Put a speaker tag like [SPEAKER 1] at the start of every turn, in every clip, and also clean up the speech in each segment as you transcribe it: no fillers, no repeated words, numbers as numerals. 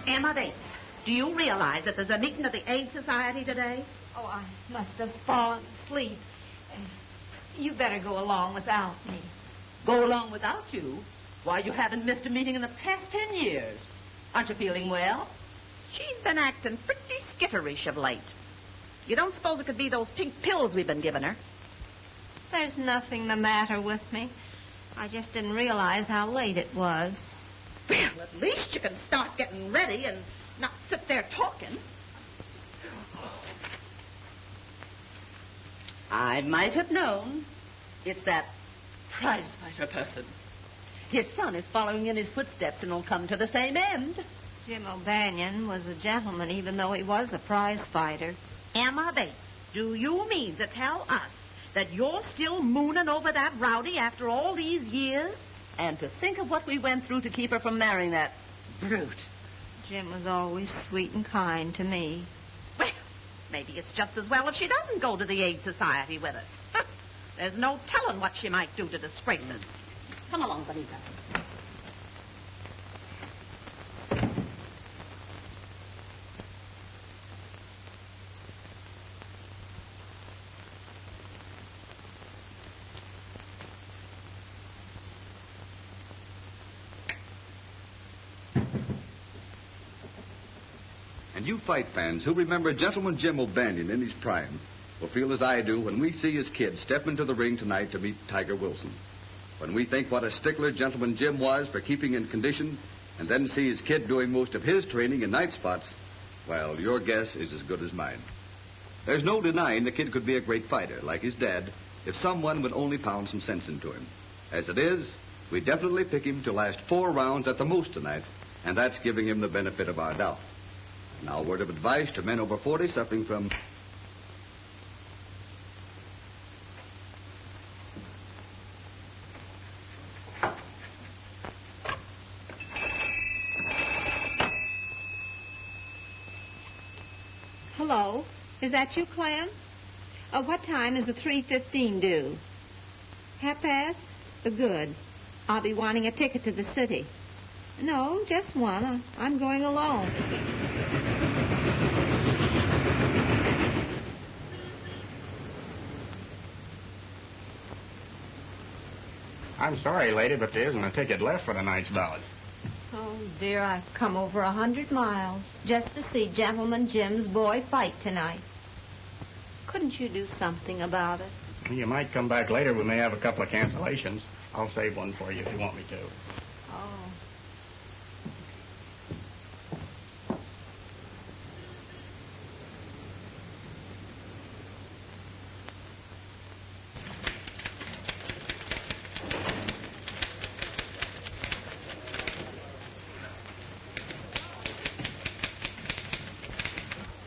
[SPEAKER 1] Emma Bates, do you realize that there's a meeting of the AIDS Society today?
[SPEAKER 2] Oh, I must have fallen asleep. You better go along without me.
[SPEAKER 1] Go along without you? Why, you haven't missed a meeting in the past 10 years. Aren't you feeling well? She's been acting pretty skitterish of late. You don't suppose it could be those pink pills we've been giving her?
[SPEAKER 2] There's nothing the matter with me. I just didn't realize how late it was.
[SPEAKER 1] Well, at least you can start getting ready and not sit there talking. I might have known. It's that prize-fighter person. His son is following in his footsteps and will come to the same end.
[SPEAKER 2] Jim O'Banion was a gentleman, even though he was a prize fighter.
[SPEAKER 1] Emma Bates, do you mean to tell us that you're still mooning over that rowdy after all these years? And to think of what we went through to keep her from marrying that brute.
[SPEAKER 2] Jim was always sweet and kind to me.
[SPEAKER 1] Well, maybe it's just as well if she doesn't go to the AIDS Society with us. There's no telling what she might do to disgrace us. Come along, Bonita.
[SPEAKER 3] And you fight fans who remember Gentleman Jim O'Banion in his prime will feel as I do when we see his kid step into the ring tonight to meet Tiger Wilson. When we think what a stickler Gentleman Jim was for keeping in condition and then see his kid doing most of his training in night spots, well, your guess is as good as mine. There's no denying the kid could be a great fighter, like his dad, if someone would only pound some sense into him. As it is, we definitely pick him to last 4 rounds at the most tonight, and that's giving him the benefit of our doubt. Now, a word of advice to men over 40 suffering from...
[SPEAKER 2] Hello? Is that you, Clem? What time is the 3:15 due? 1:30? Good. I'll be wanting a ticket to the city. No, just one. I'm going alone.
[SPEAKER 4] I'm sorry, lady, but there isn't a ticket left for tonight's ballot.
[SPEAKER 2] Oh, dear, I've come over 100 miles just to see Gentleman Jim's boy fight tonight. Couldn't you do something about it?
[SPEAKER 4] You might come back later. We may have a couple of cancellations. I'll save one for you if you want me to.
[SPEAKER 2] Oh.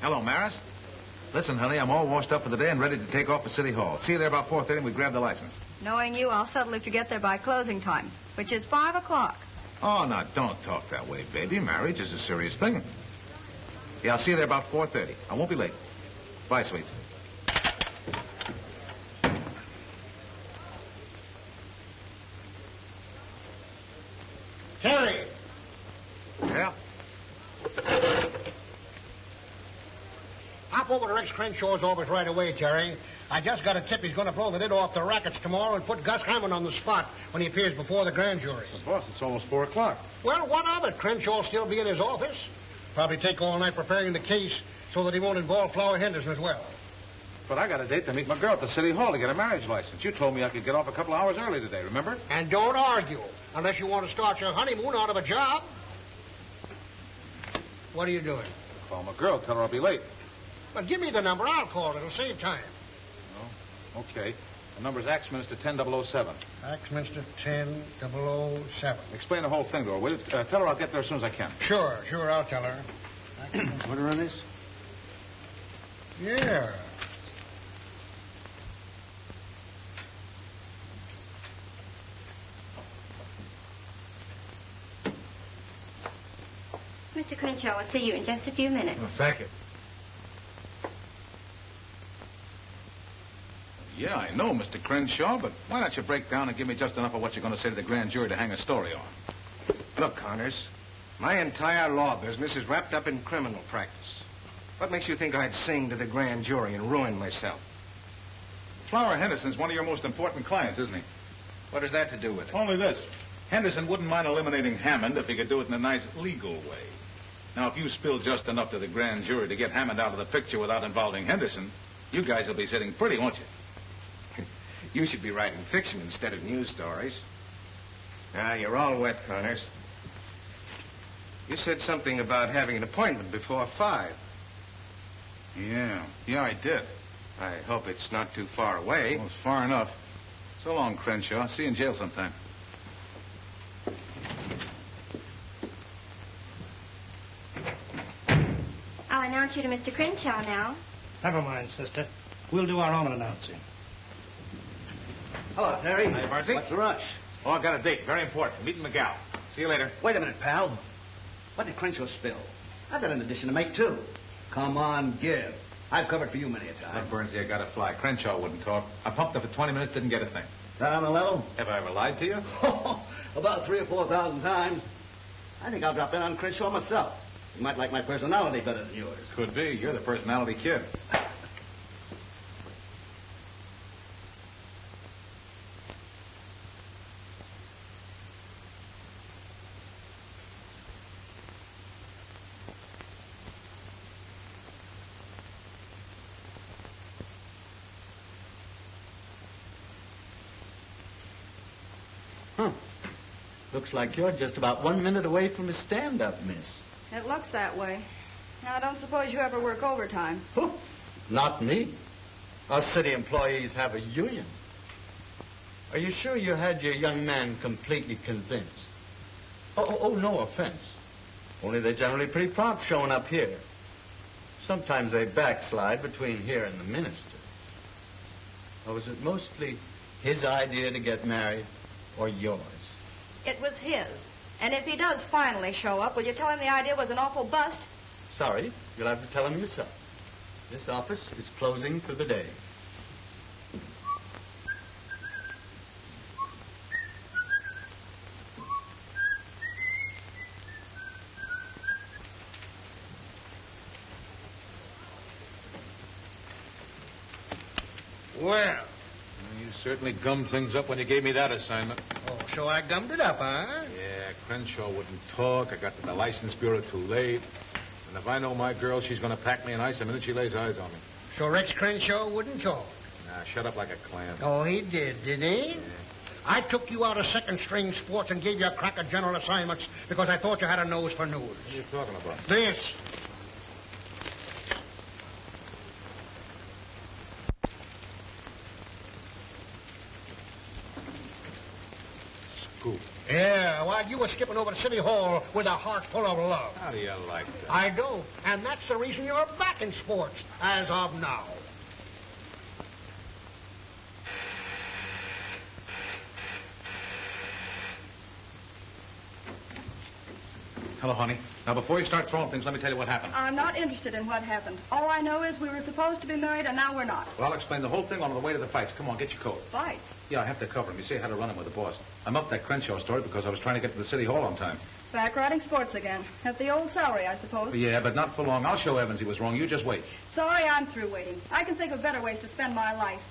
[SPEAKER 5] Hello, Maris. Listen, honey, I'm all washed up for the day and ready to take off for City Hall. See you there about 4:30 and we grab the license.
[SPEAKER 6] Knowing you, I'll settle if you get there by closing time, which is 5 o'clock.
[SPEAKER 5] Oh, now, don't talk that way, baby. Marriage is a serious thing. Yeah, I'll see you there about 4:30. I won't be late. Bye, sweets.
[SPEAKER 7] Terry!
[SPEAKER 5] Yeah?
[SPEAKER 7] Hop over to Rex Crenshaw's office right away, Terry. I just got a tip he's going to blow the lid off the rackets tomorrow and put Gus Hammond on the spot when he appears before the grand jury.
[SPEAKER 5] Boss, it's almost 4 o'clock.
[SPEAKER 7] Well, what of it? Crenshaw'll still be in his office. Probably take all night preparing the case so that he won't involve Flower Henderson as well.
[SPEAKER 5] But I got a date to meet my girl at the City Hall to get a marriage license. You told me I could get off a couple hours early today, remember?
[SPEAKER 7] And don't argue, unless you want to start your honeymoon out of a job. What are you doing?
[SPEAKER 5] Call my girl, tell her I'll be late.
[SPEAKER 7] Well, give me the number. I'll call. It'll save time.
[SPEAKER 5] Oh, okay. The number's Axminster 10007.
[SPEAKER 7] Axminster 10007.
[SPEAKER 5] Explain the whole thing to her, will you? Tell her I'll get there as soon as I can.
[SPEAKER 7] Sure, I'll tell her.
[SPEAKER 5] Want to run this?
[SPEAKER 7] Yeah.
[SPEAKER 8] Mr. Crenshaw will see you in just a few minutes.
[SPEAKER 5] Oh, thank you. Yeah, I know, Mr. Crenshaw, but why don't you break down and give me just enough of what you're going to say to the grand jury to hang a story on?
[SPEAKER 9] Look, Connors, my entire law business is wrapped up in criminal practice. What makes you think I'd sing to the grand jury and ruin myself?
[SPEAKER 5] Flower Henderson's one of your most important clients, isn't he?
[SPEAKER 9] What has that to do with it?
[SPEAKER 5] Only this. Henderson wouldn't mind eliminating Hammond if he could do it in a nice legal way. Now, if you spill just enough to the grand jury to get Hammond out of the picture without involving Henderson, you guys will be sitting pretty, won't you?
[SPEAKER 9] You should be writing fiction instead of news stories. Ah, you're all wet, Connors. You said something about having an appointment before 5.
[SPEAKER 5] Yeah, I did.
[SPEAKER 9] I hope it's not too far away.
[SPEAKER 5] Well, it's far enough. So long, Crenshaw. See you in jail sometime.
[SPEAKER 8] I'll announce you to Mr. Crenshaw now.
[SPEAKER 7] Never mind, sister. We'll do our own announcing. Hello, Terry.
[SPEAKER 5] Hi, Barnsley.
[SPEAKER 7] What's the rush?
[SPEAKER 5] Oh, I've got a date. Very important. Meeting McGow. See you later.
[SPEAKER 10] Wait a minute, pal. What did Crenshaw spill? I've got an addition to make, too. Come on, give. I've covered for you many a time.
[SPEAKER 5] Look, Burnsley, I got to fly. Crenshaw wouldn't talk. I pumped her for 20 minutes, didn't get a thing.
[SPEAKER 10] Is that on the level?
[SPEAKER 5] Have I ever lied to you?
[SPEAKER 10] About 3,000 or 4,000 times. I think I'll drop in on Crenshaw myself. You might like my personality better than yours.
[SPEAKER 5] Could be. You're the personality kid.
[SPEAKER 10] Looks like you're just about 1 minute away from a stand-up, miss.
[SPEAKER 6] It looks that way. Now, I don't suppose you ever work overtime.
[SPEAKER 10] Not me. Us city employees have a union. Are you sure you had your young man completely convinced? Oh, no offense. Only they're generally pretty prompt showing up here. Sometimes they backslide between here and the minister. Or was it mostly his idea to get married or yours?
[SPEAKER 6] It was his. And if he does finally show up, will you tell him the idea was an awful bust?
[SPEAKER 10] Sorry, you'll have to tell him yourself. This office is closing for the day.
[SPEAKER 7] Well.
[SPEAKER 5] You certainly gummed things up when you gave me that assignment.
[SPEAKER 7] Oh, so I gummed it up, huh?
[SPEAKER 5] Yeah, Crenshaw wouldn't talk. I got to the license bureau too late. And if I know my girl, she's going to pack me in ice the minute she lays eyes on me.
[SPEAKER 7] So Rex Crenshaw wouldn't talk?
[SPEAKER 5] Nah, shut up like a clam.
[SPEAKER 7] Oh, he did he? Yeah. I took you out of second-string sports and gave you a crack at general assignments because I thought you had a nose for news.
[SPEAKER 5] What are you talking about?
[SPEAKER 7] This.
[SPEAKER 5] Scoop.
[SPEAKER 7] Yeah, Yeah, while you were skipping over to City Hall with a heart full of love.
[SPEAKER 5] How do you like that?
[SPEAKER 7] I do. And that's the reason you're back in sports, as of now.
[SPEAKER 5] Hello, honey. Now, before you start throwing things, let me tell you what happened.
[SPEAKER 6] I'm not interested in what happened. All I know is we were supposed to be married, and now we're not.
[SPEAKER 5] Well, I'll explain the whole thing on the way to the fights. Come on, get your coat.
[SPEAKER 6] Fights?
[SPEAKER 5] Yeah, I have to cover him. You see, I had to run him with the boss. I'm up that Crenshaw story because I was trying to get to the City Hall on time.
[SPEAKER 6] Back riding sports again. At the old salary, I suppose.
[SPEAKER 5] Yeah, but not for long. I'll show Evans he was wrong. You just wait.
[SPEAKER 6] Sorry, I'm through waiting. I can think of better ways to spend my life.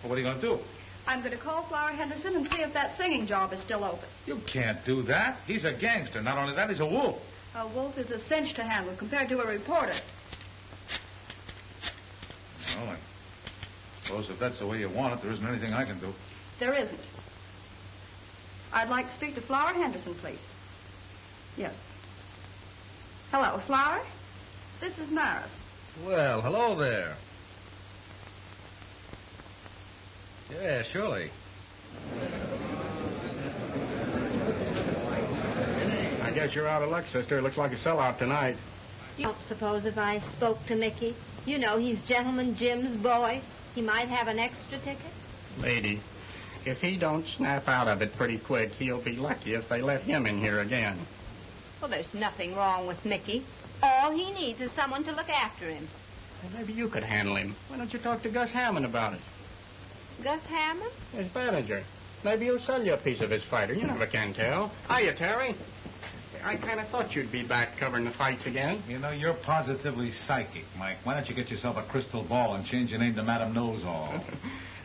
[SPEAKER 5] Well, what are you going to do?
[SPEAKER 6] I'm going to call Flower Henderson and see if that singing job is still open.
[SPEAKER 5] You can't do that. He's a gangster. Not only that, he's a wolf.
[SPEAKER 6] A wolf is a cinch to handle compared to a reporter.
[SPEAKER 5] Well, I suppose if that's the way you want it, there isn't anything I can do.
[SPEAKER 6] There isn't. I'd like to speak to Flower Henderson, please. Yes. Hello, Flower? This is Maris.
[SPEAKER 11] Well, hello there. Yeah, surely.
[SPEAKER 4] I guess you're out of luck, sister. It looks like a sellout tonight.
[SPEAKER 2] You don't suppose if I spoke to Mickey, you know he's Gentleman Jim's boy, he might have an extra ticket?
[SPEAKER 4] Lady, if he don't snap out of it pretty quick, he'll be lucky if they let him in here again.
[SPEAKER 2] Well, there's nothing wrong with Mickey. All he needs is someone to look after him.
[SPEAKER 4] Well, maybe you could handle him. Why don't you talk to Gus Hammond about it?
[SPEAKER 2] Gus Hammond?
[SPEAKER 4] His manager. Maybe he'll sell you a piece of his fighter. You never can tell. Hiya, Terry. I kind of thought you'd be back covering the fights again.
[SPEAKER 5] You know, you're positively psychic, Mike. Why don't you get yourself a crystal ball and change your name to Madam Knows-All?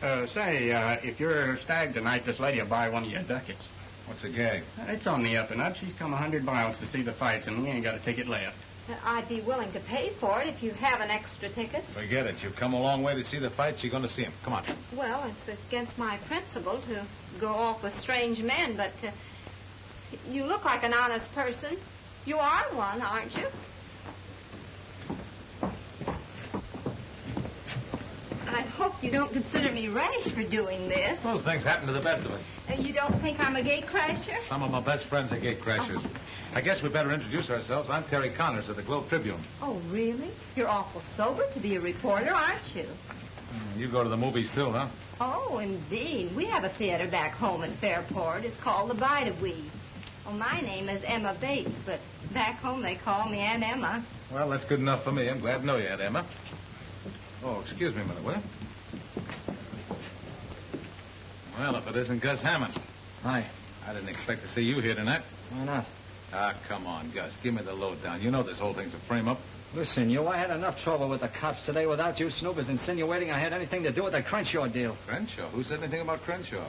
[SPEAKER 4] If you're stag tonight, this lady will buy one of your ducats.
[SPEAKER 5] What's the gag?
[SPEAKER 4] It's on the up and up. She's come 100 miles to see the fights, and we ain't got a ticket left.
[SPEAKER 2] I'd be willing to pay for it if you have an extra ticket.
[SPEAKER 5] Forget it. You've come a long way to see the fights. You're going to see them. Come on.
[SPEAKER 2] Well, it's against my principle to go off with strange men, but you look like an honest person. You are one, aren't you? I hope you don't consider me rash for doing this.
[SPEAKER 5] Those things happen to the best of us.
[SPEAKER 2] You don't think I'm a gate crasher?
[SPEAKER 5] Some of my best friends are gate crashers. I guess we better introduce ourselves. I'm Terry Connors of the Globe Tribune.
[SPEAKER 2] Oh, really? You're awful sober to be a reporter, aren't you?
[SPEAKER 5] You go to the movies, too, huh?
[SPEAKER 2] Oh, indeed. We have a theater back home in Fairport. It's called the Bite of Weed. Well, my name is Emma Bates, but back home they call me Aunt Emma.
[SPEAKER 5] Well, that's good enough for me. I'm glad to know you, Aunt Emma. Oh, excuse me a minute, will you? Well, if it isn't Gus Hammond.
[SPEAKER 11] Hi.
[SPEAKER 5] I didn't expect to see you here tonight.
[SPEAKER 11] Why not?
[SPEAKER 5] Ah, come on, Gus. Give me the lowdown. You know this whole thing's a frame-up.
[SPEAKER 11] Listen, I had enough trouble with the cops today without you snoopers insinuating I had anything to do with that Crenshaw deal.
[SPEAKER 5] Crenshaw? Who said anything about Crenshaw?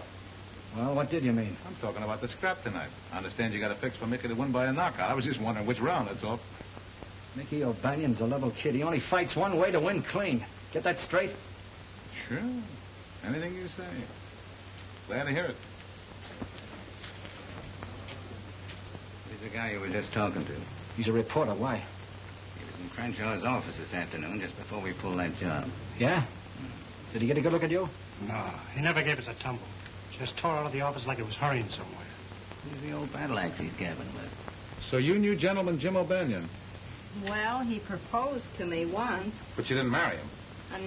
[SPEAKER 11] Well, what did you mean?
[SPEAKER 5] I'm talking about the scrap tonight. I understand you got a fix for Mickey to win by a knockout. I was just wondering which round, that's all.
[SPEAKER 11] Mickey O'Banion's a level kid. He only fights one way to win clean. Get that straight?
[SPEAKER 5] Sure. Anything you say. Glad to hear it.
[SPEAKER 12] He's the guy you were just talking to.
[SPEAKER 11] He's a reporter. Why?
[SPEAKER 12] He was in Crenshaw's office this afternoon just before we pulled that job.
[SPEAKER 11] Yeah? Did he get a good look at you?
[SPEAKER 7] No, he never gave us a tumble. Just tore out of the office like he was hurrying somewhere.
[SPEAKER 12] He's the old battle axe he's gabbing with.
[SPEAKER 5] So you knew Gentleman Jim O'Banion?
[SPEAKER 2] Well, he proposed to me once.
[SPEAKER 5] But you didn't marry him?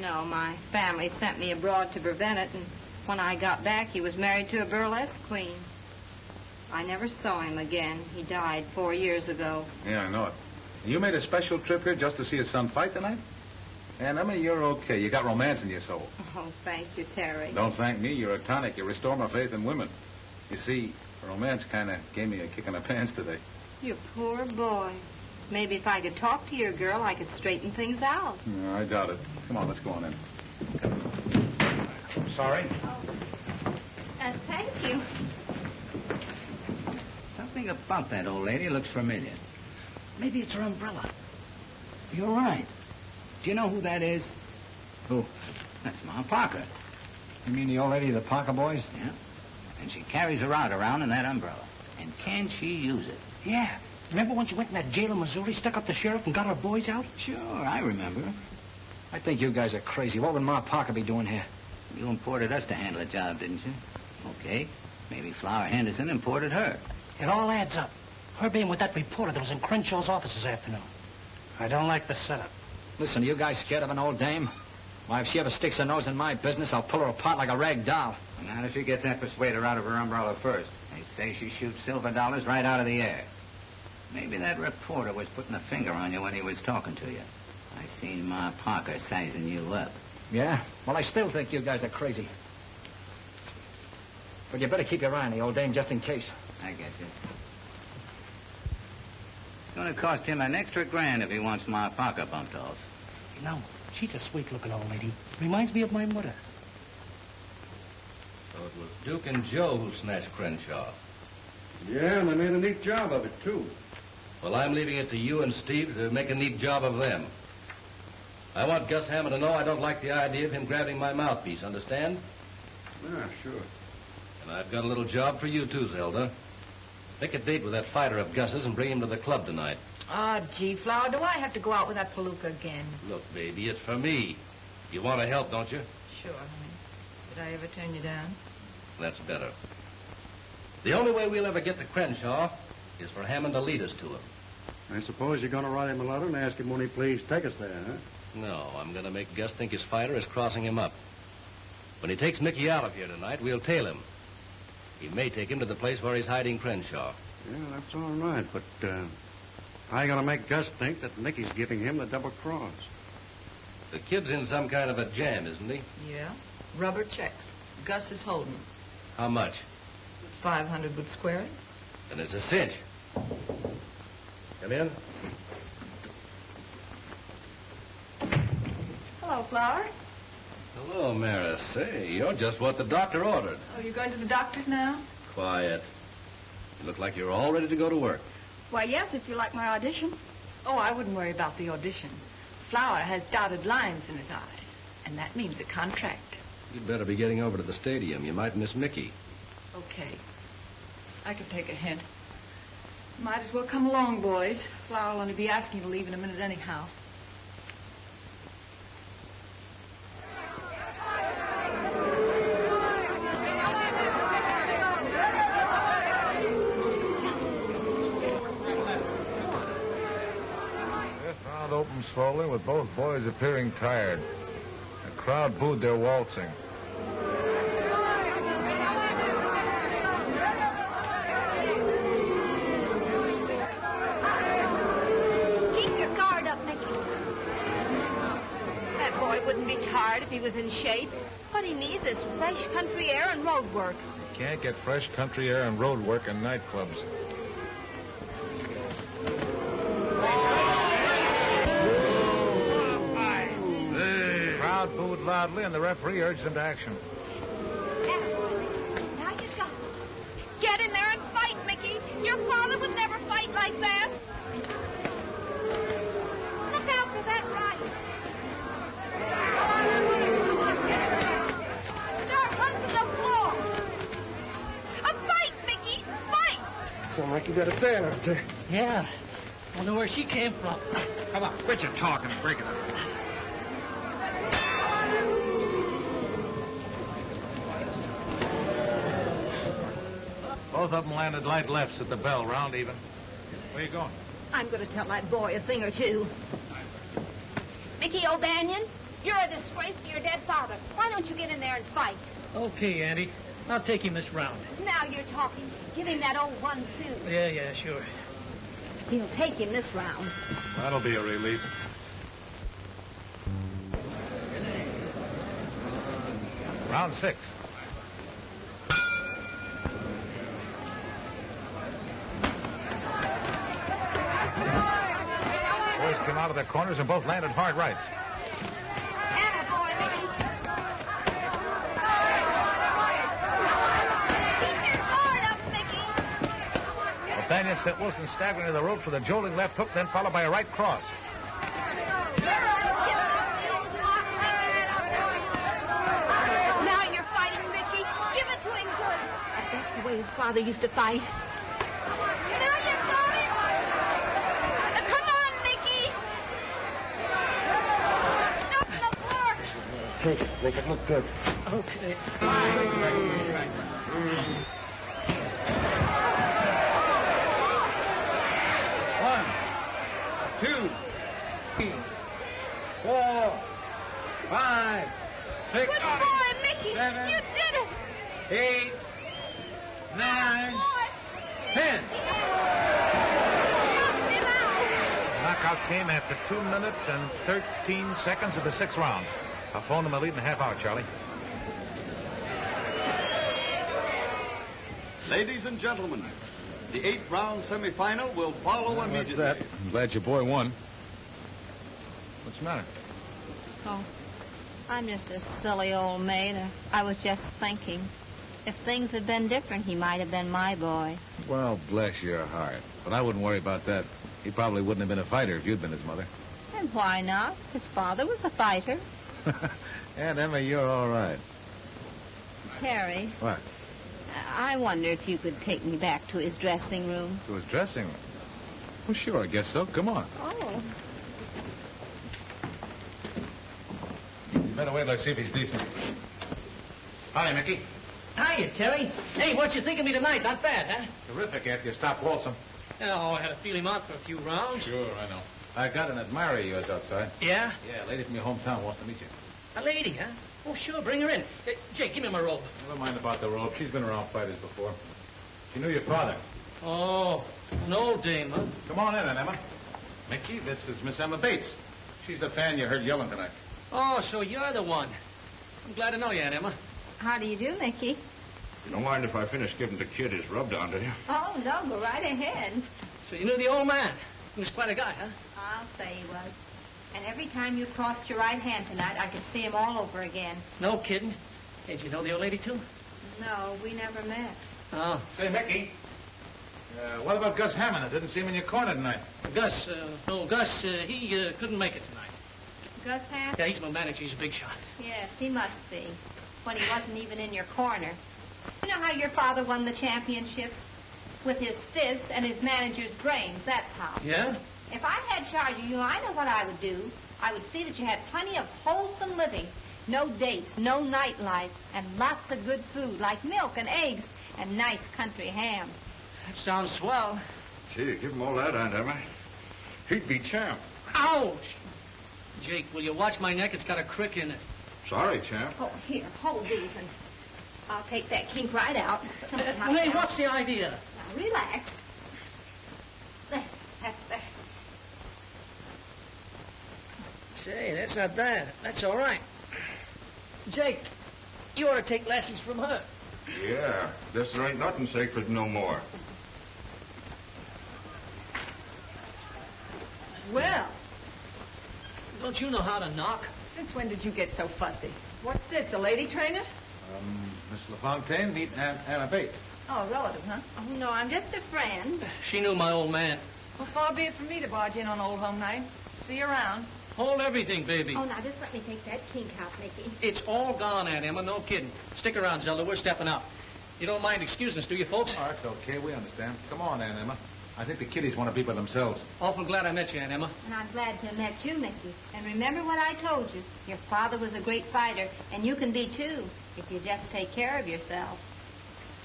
[SPEAKER 2] No, my family sent me abroad to prevent it, and when I got back, he was married to a burlesque queen. I never saw him again. He died 4 years ago.
[SPEAKER 5] Yeah, I know it. You made a special trip here just to see his son fight tonight? And Emma, you're okay. You got romance in your soul.
[SPEAKER 2] Oh, thank you, Terry.
[SPEAKER 5] Don't thank me. You're a tonic. You restore my faith in women. You see, romance kind of gave me a kick in the pants today.
[SPEAKER 2] You poor boy. Maybe if I could talk to your girl, I could straighten things out.
[SPEAKER 5] No, I doubt it. Come on, let's go on in. Sorry?
[SPEAKER 2] Thank you.
[SPEAKER 12] Something about that old lady looks familiar.
[SPEAKER 11] Maybe it's her umbrella.
[SPEAKER 12] You're right. Do you know who that is?
[SPEAKER 11] Who?
[SPEAKER 12] That's Ma Parker.
[SPEAKER 11] You mean the old lady of the Parker boys?
[SPEAKER 12] Yeah. And she carries her out around in that umbrella. And can she use it?
[SPEAKER 7] Yeah. Remember when she went in that jail in Missouri, stuck up the sheriff, and got her boys out?
[SPEAKER 12] Sure, I remember.
[SPEAKER 11] I think you guys are crazy. What would Ma Parker be doing here?
[SPEAKER 12] You imported us to handle a job, didn't you? Okay. Maybe Flower Henderson imported her.
[SPEAKER 13] It all adds up. Her being with that reporter that was in Crenshaw's office this afternoon. I don't like the setup.
[SPEAKER 11] Listen, are you guys scared of an old dame? Why, if she ever sticks her nose in my business, I'll pull her apart like a rag doll.
[SPEAKER 12] Not if she gets that persuader out of her umbrella first. They say she shoots silver dollars right out of the air. Maybe that reporter was putting a finger on you when he was talking to you. I seen Ma Parker sizing you up.
[SPEAKER 11] Yeah? Well, I still think you guys are crazy. But you better keep your eye on the old dame just in case.
[SPEAKER 12] I get you. It's going to cost him an extra $1,000 if he wants Ma Parker bumped off.
[SPEAKER 13] You know, she's a sweet-looking old lady. Reminds me of my mother.
[SPEAKER 14] So it was Duke and Joe who snatched Crenshaw.
[SPEAKER 15] Yeah, and they made a neat job of it, too.
[SPEAKER 14] Well, I'm leaving it to you and Steve to make a neat job of them. I want Gus Hammond to know I don't like the idea of him grabbing my mouthpiece, understand?
[SPEAKER 15] Yeah, sure.
[SPEAKER 14] And I've got a little job for you, too, Zelda. Pick a date with that fighter of Gus's and bring him to the club tonight.
[SPEAKER 16] Oh, gee, Flower, do I have to go out with that palooka again?
[SPEAKER 14] Look, baby, it's for me. You want to help, don't you?
[SPEAKER 16] Sure, honey. Did I ever turn you down?
[SPEAKER 14] That's better. The only way we'll ever get to Crenshaw is for Hammond to lead us to him.
[SPEAKER 15] I suppose you're going to write him a letter and ask him when he please take us there, huh?
[SPEAKER 14] No, I'm going to make Gus think his fighter is crossing him up. When he takes Mickey out of here tonight, we'll tail him. He may take him to the place where he's hiding Crenshaw.
[SPEAKER 15] Yeah, that's all right, but how are you going to make Gus think that Mickey's giving him the double cross?
[SPEAKER 14] The kid's in some kind of a jam, isn't he?
[SPEAKER 16] Yeah. Rubber checks. Gus is holding.
[SPEAKER 14] How much?
[SPEAKER 16] 500 would square it.
[SPEAKER 14] Then it's a cinch. Come in.
[SPEAKER 6] Hello, Flower.
[SPEAKER 14] Hello, Maris. Say, you're just what the doctor ordered.
[SPEAKER 16] Oh, you're going to the doctor's now?
[SPEAKER 14] Quiet. You look like you're all ready to go to work.
[SPEAKER 6] Why, yes, if you like my audition.
[SPEAKER 16] Oh, I wouldn't worry about the audition. Flower has dotted lines in his eyes, and that means a contract.
[SPEAKER 14] You'd better be getting over to the stadium. You might miss Mickey.
[SPEAKER 16] Okay. I can take a hint. Might as well come along, boys. Flower will only be asking you to leave in a minute anyhow.
[SPEAKER 5] Fifth round opened slowly with both boys appearing tired. The crowd booed their waltzing.
[SPEAKER 2] Keep your guard up, Mickey. That boy wouldn't be tired if he was in shape. What he needs is fresh country air and road work.
[SPEAKER 5] You can't get fresh country air and road work in nightclubs. The crowd booed loudly, and the referee urged them to action.
[SPEAKER 2] Now you got it. Get in there and fight, Mickey. Your father would never fight like that. Look out for that right. Start hunting the floor. A fight, Mickey. Fight.
[SPEAKER 15] Sound like you got a fan out there.
[SPEAKER 13] Yeah. Wonder where she came from.
[SPEAKER 7] Come on, quit your talking and break it up.
[SPEAKER 5] Both of them landed light lefts at the bell, round even. Where you going?
[SPEAKER 2] I'm going to tell that boy a thing or two. Mickey O'Banion, you're a disgrace to your dead father. Why don't you get in there and fight?
[SPEAKER 13] Okay, Andy. I'll take him this round.
[SPEAKER 2] Now you're talking. Give him that old 1-2.
[SPEAKER 13] Yeah, sure.
[SPEAKER 2] He'll take him this round.
[SPEAKER 5] That'll be a relief. Round 6. Boys came out of their corners and both landed hard rights. O'Banion sent Wilson staggering to the ropes with a jolting left hook, then followed by a right cross.
[SPEAKER 2] Now you're fighting, Mickey. Give it to him good. That's the way his father used to fight. Now you got it. Come on, Mickey. Stop the floor.
[SPEAKER 15] Take it. Make it look good.
[SPEAKER 13] Okay.
[SPEAKER 5] came after 2 minutes and 13 seconds of the 6th round. I'll phone them a lead in a half hour, Charlie.
[SPEAKER 3] Ladies and gentlemen, the 8th round semifinal will follow immediately.
[SPEAKER 5] What's that? I'm glad your boy won. What's the matter?
[SPEAKER 2] Oh, I'm just a silly old maid. I was just thinking. If things had been different, he might have been my boy.
[SPEAKER 5] Well, bless your heart. But I wouldn't worry about that. He probably wouldn't have been a fighter if you'd been his mother.
[SPEAKER 2] And why not? His father was a fighter.
[SPEAKER 5] Aunt Emma, you're all right.
[SPEAKER 2] Terry,
[SPEAKER 5] What?
[SPEAKER 2] I wonder if you could take me back to his dressing room.
[SPEAKER 5] To his dressing room? Well, sure, I guess so. Come on.
[SPEAKER 2] Oh.
[SPEAKER 5] You better wait till I see if he's decent. Hi, Mickey.
[SPEAKER 13] Hiya, Terry. Hey, what you think of me tonight? Not bad, huh?
[SPEAKER 5] Terrific after you stopped Walsum.
[SPEAKER 13] Oh, I had to feel him out for a few rounds.
[SPEAKER 5] Sure, I know. I got an admirer of yours outside.
[SPEAKER 13] Yeah?
[SPEAKER 5] Yeah, a lady from your hometown wants to meet you.
[SPEAKER 13] A lady, huh? Oh, sure, bring her in. Jake, give me my robe.
[SPEAKER 5] Never mind about the robe. She's been around fighters before. She knew your father.
[SPEAKER 13] Oh, an old dame, huh?
[SPEAKER 5] Come on in, Aunt Emma. Mickey, this is Miss Emma Bates. She's the fan you heard yelling tonight.
[SPEAKER 13] Oh, so you're the one. I'm glad to know you, Aunt Emma.
[SPEAKER 2] How do you do, Mickey?
[SPEAKER 15] You don't mind if I finish giving the kid his rub down, do you?
[SPEAKER 2] Oh, no, go right ahead.
[SPEAKER 13] So you knew the old man. He was quite a guy, huh?
[SPEAKER 2] I'll say he was. And every time you crossed your right hand tonight, I could see him all over again.
[SPEAKER 13] No kidding. Hey, did you know the old lady, too?
[SPEAKER 2] No, we never met.
[SPEAKER 13] Oh.
[SPEAKER 5] Say, Mickey, what about Gus Hammond? I didn't see him in your corner tonight.
[SPEAKER 13] Gus, he couldn't make it tonight.
[SPEAKER 2] Gus Hammond?
[SPEAKER 13] Yeah, he's my manager. He's a big shot.
[SPEAKER 2] Yes, he must be. When he wasn't even in your corner. You know how your father won the championship? With his fists and his manager's brains, that's how.
[SPEAKER 13] Yeah?
[SPEAKER 2] If I had charge of you, I know what I would do. I would see that you had plenty of wholesome living. No dates, no nightlife, and lots of good food, like milk and eggs and nice country ham.
[SPEAKER 13] That sounds swell.
[SPEAKER 15] Gee, give him all that, Aunt Emma. He'd be champ.
[SPEAKER 13] Ouch! Jake, will you watch my neck? It's got a crick in it.
[SPEAKER 15] Sorry, champ.
[SPEAKER 2] Oh, here, hold these, and I'll take that kink right out.
[SPEAKER 13] Hey, what's the idea?
[SPEAKER 2] Now, relax. There, that's there.
[SPEAKER 13] Say, that's not bad. That's all right. Jake, you ought to take lessons from her.
[SPEAKER 15] Yeah, this ain't nothing sacred no more.
[SPEAKER 16] Well,
[SPEAKER 13] Don't you know how to knock?
[SPEAKER 16] since when did you get so fussy? What's this, a lady trainer?
[SPEAKER 5] Miss LaFontaine, meet Aunt Emma Bates.
[SPEAKER 16] Oh, a relative, huh?
[SPEAKER 2] Oh, no, I'm just a friend.
[SPEAKER 13] She knew my old man.
[SPEAKER 16] Well, far be it from me to barge in on old home night. See you around.
[SPEAKER 13] Hold everything, baby.
[SPEAKER 2] Oh, now, just let me take that kink out, Mickey.
[SPEAKER 13] It's all gone, Aunt Emma. No kidding. Stick around, Zelda. We're stepping out. You don't mind excusing us, do you, folks?
[SPEAKER 5] Oh, that's okay. We understand. Come on, Aunt Emma. I think the kiddies want to be by themselves.
[SPEAKER 13] Awful glad I met you, Aunt Emma.
[SPEAKER 2] And I'm glad to have met you, Mickey. And remember what I told you. Your father was a great fighter, and you can be, too, if you just take care of yourself.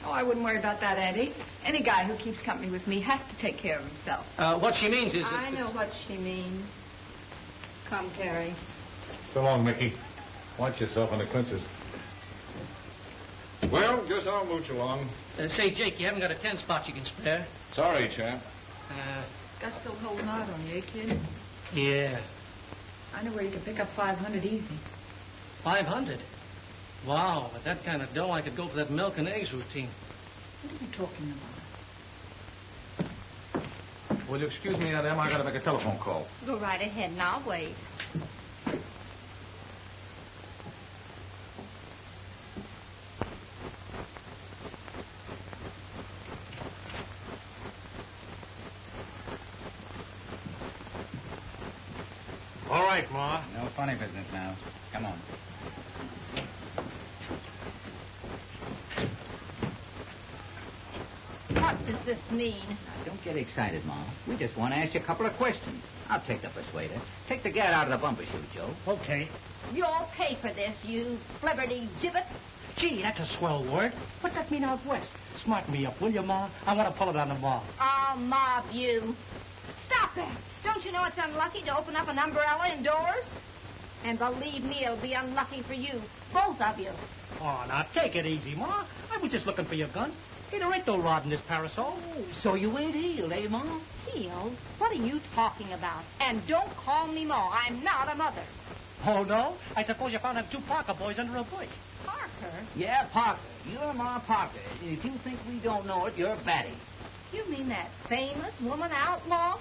[SPEAKER 16] Oh, I wouldn't worry about that, Auntie. Any guy who keeps company with me has to take care of himself.
[SPEAKER 13] What she means is...
[SPEAKER 2] I know what she means. Come, Terry.
[SPEAKER 5] So long, Mickey. Watch yourself on the clinches. Well, guess I'll mooch along.
[SPEAKER 13] Say, Jake, you haven't got a 10 spot you can spare?
[SPEAKER 5] Sorry, champ.
[SPEAKER 16] Gus still holding out on you, eh, kid?
[SPEAKER 13] Yeah.
[SPEAKER 16] I know where you can pick up 500 easy.
[SPEAKER 13] 500? Wow, with that kind of dough, I could go for that milk and eggs routine.
[SPEAKER 16] What are you talking about?
[SPEAKER 5] Will you excuse me, Aunt Emma? I got to make a telephone call.
[SPEAKER 2] Go right ahead, and I'll wait.
[SPEAKER 15] All right, Ma.
[SPEAKER 12] No funny business now. Come on.
[SPEAKER 2] What does this mean?
[SPEAKER 12] Now, don't get excited, Mom. We just want to ask you a couple of questions. I'll take the persuader. Take the gat out of the bumper chute, Joe.
[SPEAKER 13] Okay.
[SPEAKER 2] You'll pay for this, you flibberty gibbet.
[SPEAKER 13] Gee, that's a swell word. What's that mean out west? Smarten me up, will you, Ma? I want to pull it on the bar.
[SPEAKER 2] I'll mob you. Stop that. Don't you know it's unlucky to open up an umbrella indoors? And believe me, it'll be unlucky for you. Both of you.
[SPEAKER 13] Oh, now, take it easy, Ma. I was just looking for your gun.
[SPEAKER 7] Hey, there ain't no rod in this parasol.
[SPEAKER 12] Oh, so you ain't healed, eh, Ma?
[SPEAKER 2] Healed? What are you talking about? And don't call me Ma. I'm not a mother.
[SPEAKER 7] Oh, no? I suppose you found them two Parker boys under a bush.
[SPEAKER 2] Parker?
[SPEAKER 12] Yeah, Parker. You're Ma Parker. If you think we don't know it, you're batty.
[SPEAKER 2] You mean that famous woman outlaw?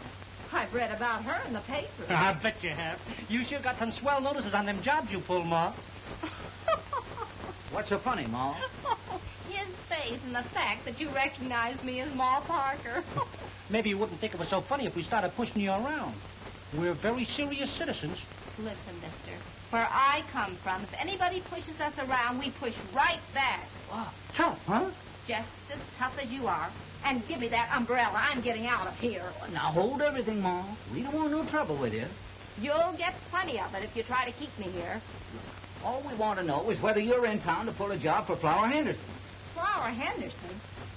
[SPEAKER 2] I've read about her in the paper.
[SPEAKER 7] I bet you have. You sure got some swell notices on them jobs you pulled, Ma.
[SPEAKER 12] What's so funny, Ma?
[SPEAKER 2] His face and the fact that you recognize me as Ma Parker.
[SPEAKER 7] Maybe you wouldn't think it was so funny if we started pushing you around. We're very serious citizens.
[SPEAKER 2] Listen, mister, where I come from, if anybody pushes us around, we push right back.
[SPEAKER 7] Wow, tough, huh?
[SPEAKER 2] Just as tough as you are. And give me that umbrella. I'm getting out of here.
[SPEAKER 12] Now hold everything, Ma. We don't want no trouble with you.
[SPEAKER 2] You'll get plenty of it if you try to keep me here.
[SPEAKER 12] All we want to know is whether you're in town to pull a job for Flower Henderson.
[SPEAKER 2] Flower Henderson?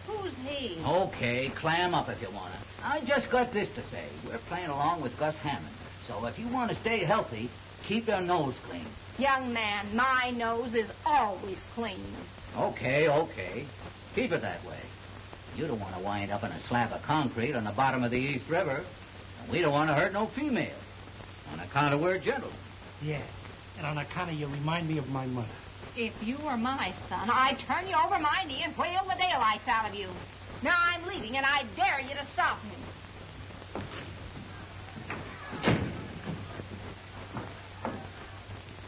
[SPEAKER 2] Who's he?
[SPEAKER 12] Okay, clam up if you want to. I just got this to say. We're playing along with Gus Hammond. So if you want to stay healthy, keep your nose clean.
[SPEAKER 2] Young man, my nose is always clean.
[SPEAKER 12] Okay. Keep it that way. You don't want to wind up in a slab of concrete on the bottom of the East River. And we don't want to hurt no female. On account of we're gentlemen.
[SPEAKER 7] Yeah, and on account of you remind me of my mother.
[SPEAKER 2] If you were my son, I'd turn you over my knee and whale the daylights out of you. Now I'm leaving, and I dare you to stop me.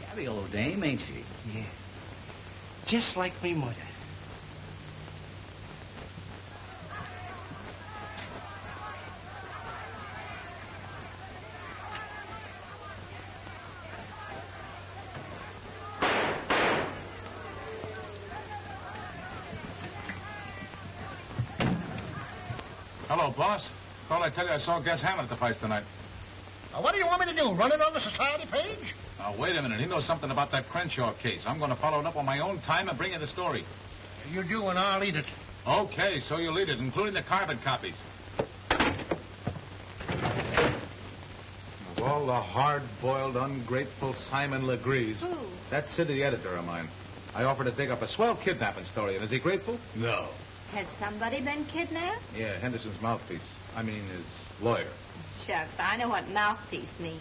[SPEAKER 12] Gabby, old dame, ain't she?
[SPEAKER 7] Yeah, just like me mother.
[SPEAKER 5] Hello, boss. Thought I'd tell you I saw Gus Hammond at the fights tonight.
[SPEAKER 7] What do you want me to do, run it on the society page?
[SPEAKER 5] Now, wait a minute. He knows something about that Crenshaw case. I'm going to follow it up on my own time and bring you the story.
[SPEAKER 7] You do, and I'll eat it.
[SPEAKER 5] Okay, so you'll eat it, including the carbon copies. Of all the hard-boiled, ungrateful Simon Legrees.
[SPEAKER 2] Who?
[SPEAKER 5] That city editor of mine. I offered to dig up a swell kidnapping story, and is he grateful? No.
[SPEAKER 2] Has somebody been kidnapped?
[SPEAKER 5] Yeah, Henderson's mouthpiece. I mean, his lawyer.
[SPEAKER 2] Shucks, I know what mouthpiece means.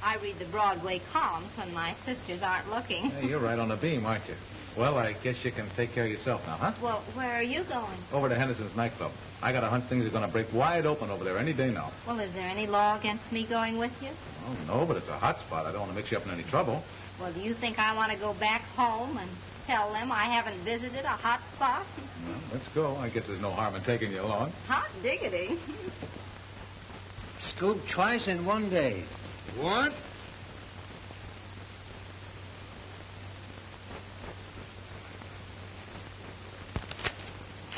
[SPEAKER 2] I read the Broadway columns when my sisters aren't looking.
[SPEAKER 5] Hey, you're right on the beam, aren't you? Well, I guess you can take care of yourself now, huh?
[SPEAKER 2] Well, where are you going?
[SPEAKER 5] Over to Henderson's nightclub. I got a hunch things are going to break wide open over there any day now.
[SPEAKER 2] Well, is there any law against me going with you?
[SPEAKER 5] Oh, no, but it's a hot spot. I don't want to mix you up in any trouble.
[SPEAKER 2] Well, do you think I want to go back home and tell them I haven't visited a hot spot?
[SPEAKER 5] Well, let's go. I guess there's no harm in taking you along.
[SPEAKER 2] Hot diggity.
[SPEAKER 13] Scoop twice in one day.
[SPEAKER 7] What?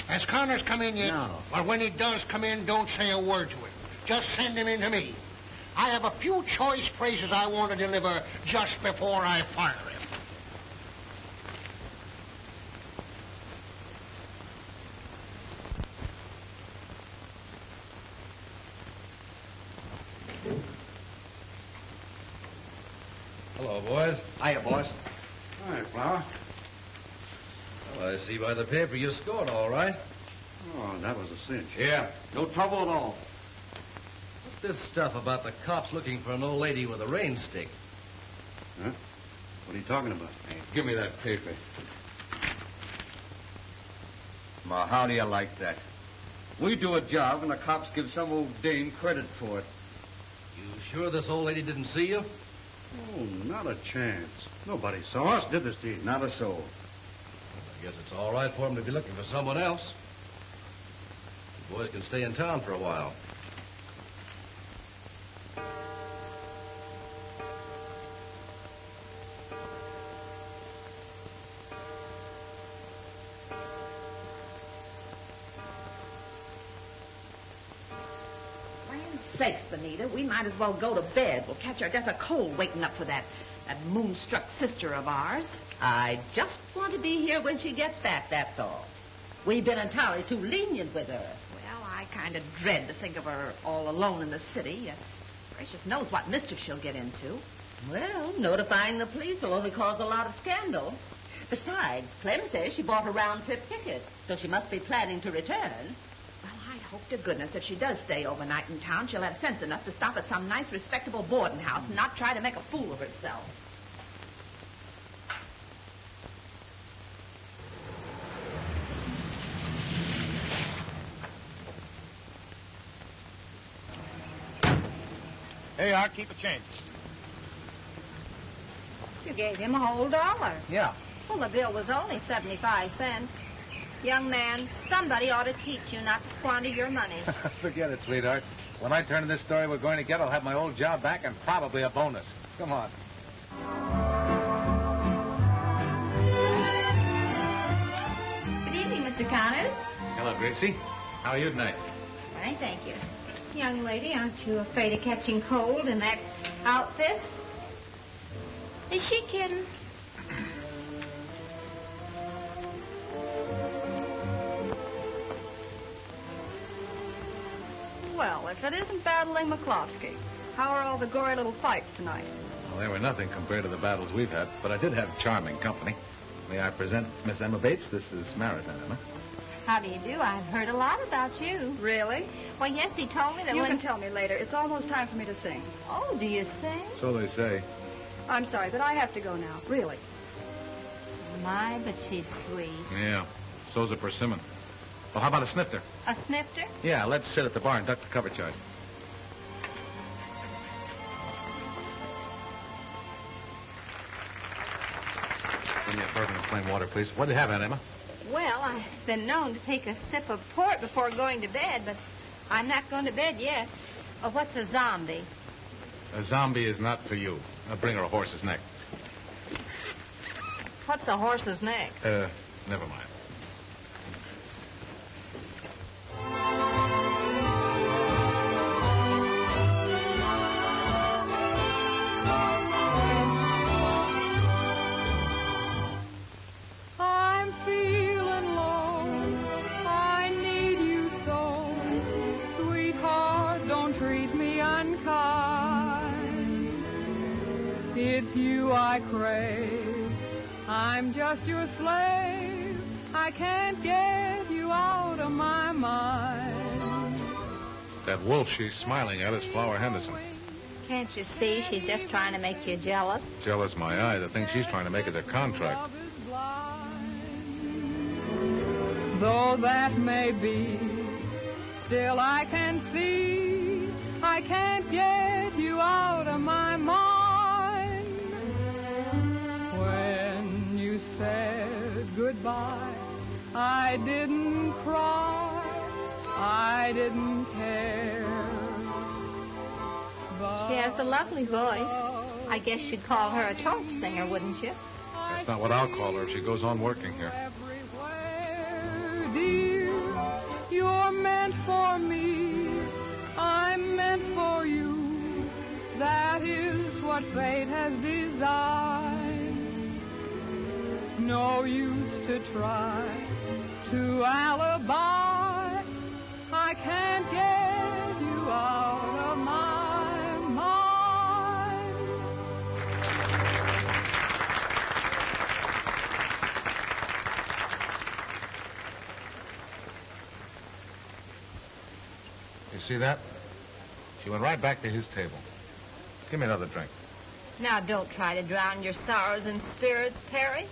[SPEAKER 7] Has Connors come in yet?
[SPEAKER 13] No.
[SPEAKER 7] Well, when he does come in, don't say a word to him. Just send him in to me. I have a few choice phrases I want to deliver just before I fire him.
[SPEAKER 14] Hello, boys.
[SPEAKER 15] Hiya, boss. All right, Flower.
[SPEAKER 14] Well, I see by the paper you scored all right.
[SPEAKER 15] Oh, that was a cinch.
[SPEAKER 14] Yeah.
[SPEAKER 15] No trouble at all.
[SPEAKER 14] What's this stuff about the cops looking for an old lady with a rain stick?
[SPEAKER 15] Huh? What are you talking about?
[SPEAKER 3] Hey, give me that paper. Ma, how do you like that? We do a job and the cops give some old dame credit for it.
[SPEAKER 14] You sure this old lady didn't see you?
[SPEAKER 15] Oh, not a chance. Nobody saw us, did this to you?
[SPEAKER 3] Not a soul.
[SPEAKER 14] I guess it's all right for him to be looking for someone else. You boys can stay in town for a while.
[SPEAKER 1] Sakes, Benita, we might as well go to bed. We'll catch our death of cold waiting up for that moonstruck sister of ours. I just want to be here when she gets back, that's all. We've been entirely too lenient with her. Well, I kind of dread to think of her all alone in the city. Gracious knows what mischief she'll get into. Well, notifying the police will only cause a lot of scandal. Besides, Clem says she bought a round-trip ticket, so she must be planning to return.
[SPEAKER 6] Well, I hope to goodness if she does stay overnight in town, she'll have sense enough to stop at some nice, respectable boarding house and not try to make a fool of herself.
[SPEAKER 5] Hey, Art, keep a change.
[SPEAKER 2] You gave him a whole $1.
[SPEAKER 5] Yeah.
[SPEAKER 2] Well, the bill was only 75 cents. Young man, somebody ought to teach you not to squander your money.
[SPEAKER 5] Forget it, sweetheart. When I turn in this story we're going to get, I'll have my old job back and probably a bonus. Come on.
[SPEAKER 2] Good evening, Mr. Connors.
[SPEAKER 5] Hello, Gracie. How are you tonight?
[SPEAKER 2] Fine, thank you. Young lady, aren't you afraid of catching cold in that outfit? Is she kidding?
[SPEAKER 6] Well, if it isn't battling McCloskey, how are all the gory little fights tonight?
[SPEAKER 5] Well, they were nothing compared to the battles we've had, but I did have charming company. May I present Miss Emma Bates? This is Marizan, Emma.
[SPEAKER 2] How do you do? I've heard a lot about you.
[SPEAKER 6] Really?
[SPEAKER 2] Well, yes, he told me that
[SPEAKER 6] You
[SPEAKER 2] when...
[SPEAKER 6] can tell me later. It's almost time for me to sing.
[SPEAKER 2] Oh, do you sing?
[SPEAKER 5] So they say.
[SPEAKER 6] I'm sorry, but I have to go now. Really.
[SPEAKER 2] My, but she's sweet.
[SPEAKER 5] Yeah. So's a persimmon. Well, how about a snifter?
[SPEAKER 2] A snifter?
[SPEAKER 5] Yeah, let's sit at the bar and duck the cover charge. Give me a bourbon and plain water, please. What do you have, Aunt Emma?
[SPEAKER 2] Well, I've been known to take a sip of port before going to bed, but I'm not going to bed yet. Oh, what's a zombie?
[SPEAKER 5] A zombie is not for you. I'll bring her a horse's neck.
[SPEAKER 2] What's a horse's neck?
[SPEAKER 5] Never mind.
[SPEAKER 17] I'm feeling low. I need you so. Sweetheart, don't treat me unkind. It's you I crave. I'm just your slave. I can't get you out of my mind.
[SPEAKER 5] That wolf she's smiling at is Flower Henderson.
[SPEAKER 2] Can't you see she's just trying to make you jealous?
[SPEAKER 5] Jealous my eye. The thing she's trying to make is a contract.
[SPEAKER 17] Though that may be, still I can see I can't get you out of my mind. When you said goodbye, I didn't cry, I didn't care.
[SPEAKER 2] She has a lovely voice. I guess you'd call her a torch singer, wouldn't you?
[SPEAKER 5] That's not what I'll call her if she goes on working here.
[SPEAKER 17] Dear, you're meant for me, I'm meant for you. That is what fate has designed. No use to try to alibi. I can't get you out of my mind.
[SPEAKER 5] You see that? She went right back to his table. Give me another drink.
[SPEAKER 2] Now, don't try to drown your sorrows in spirits, Terry.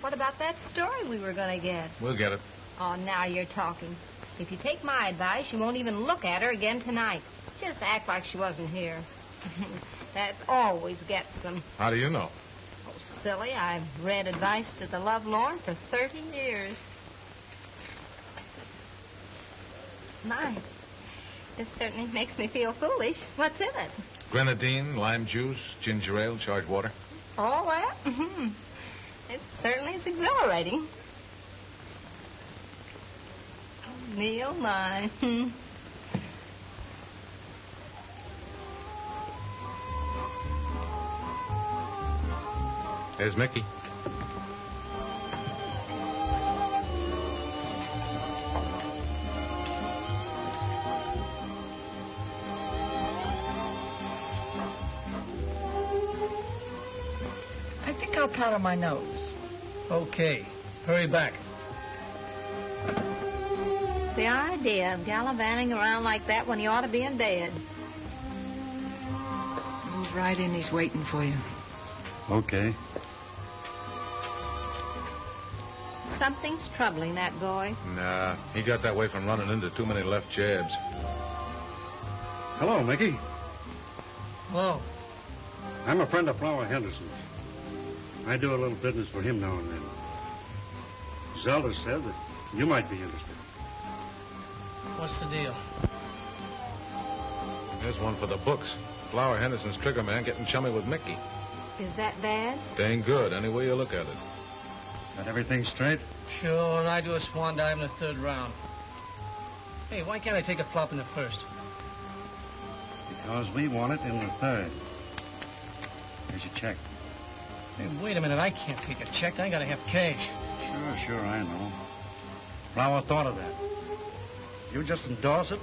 [SPEAKER 2] What about that story we were going to get?
[SPEAKER 5] We'll get it.
[SPEAKER 2] Oh, now you're talking. If you take my advice, you won't even look at her again tonight. Just act like she wasn't here. That always gets them.
[SPEAKER 5] How do you know?
[SPEAKER 2] Oh, silly. I've read advice to the lovelorn for 30 years. My, this certainly makes me feel foolish. What's in it?
[SPEAKER 5] Grenadine, lime juice, ginger ale, charged water.
[SPEAKER 2] All that? Mm-hmm. It certainly is exhilarating. Oh, me, oh, my.
[SPEAKER 5] There's Mickey.
[SPEAKER 16] I think I'll powder my nose.
[SPEAKER 13] Okay. Hurry back.
[SPEAKER 2] The idea of gallivanting around like that when you ought to be in bed.
[SPEAKER 16] Move right in. He's waiting for you.
[SPEAKER 15] Okay.
[SPEAKER 2] Something's troubling that boy.
[SPEAKER 5] Nah, he got that way from running into too many left jabs.
[SPEAKER 15] Hello, Mickey.
[SPEAKER 13] Hello.
[SPEAKER 15] I'm a friend of Flower Henderson's. I do a little business for him now and then. Zelda said that you might be interested.
[SPEAKER 13] What's the deal?
[SPEAKER 5] There's one for the books. Flower Henderson's trigger man getting chummy with Mickey.
[SPEAKER 2] Is that bad?
[SPEAKER 5] Dang good, any way you look at it.
[SPEAKER 15] Got everything straight?
[SPEAKER 13] Sure, and I do a swan dive in the third round. Hey, why can't I take a flop in the first?
[SPEAKER 15] Because we want it in the third. Here's your check.
[SPEAKER 13] Hey, wait a minute. I can't take a check. I gotta have cash.
[SPEAKER 15] Sure, I know. Flower thought of that. You just endorse it,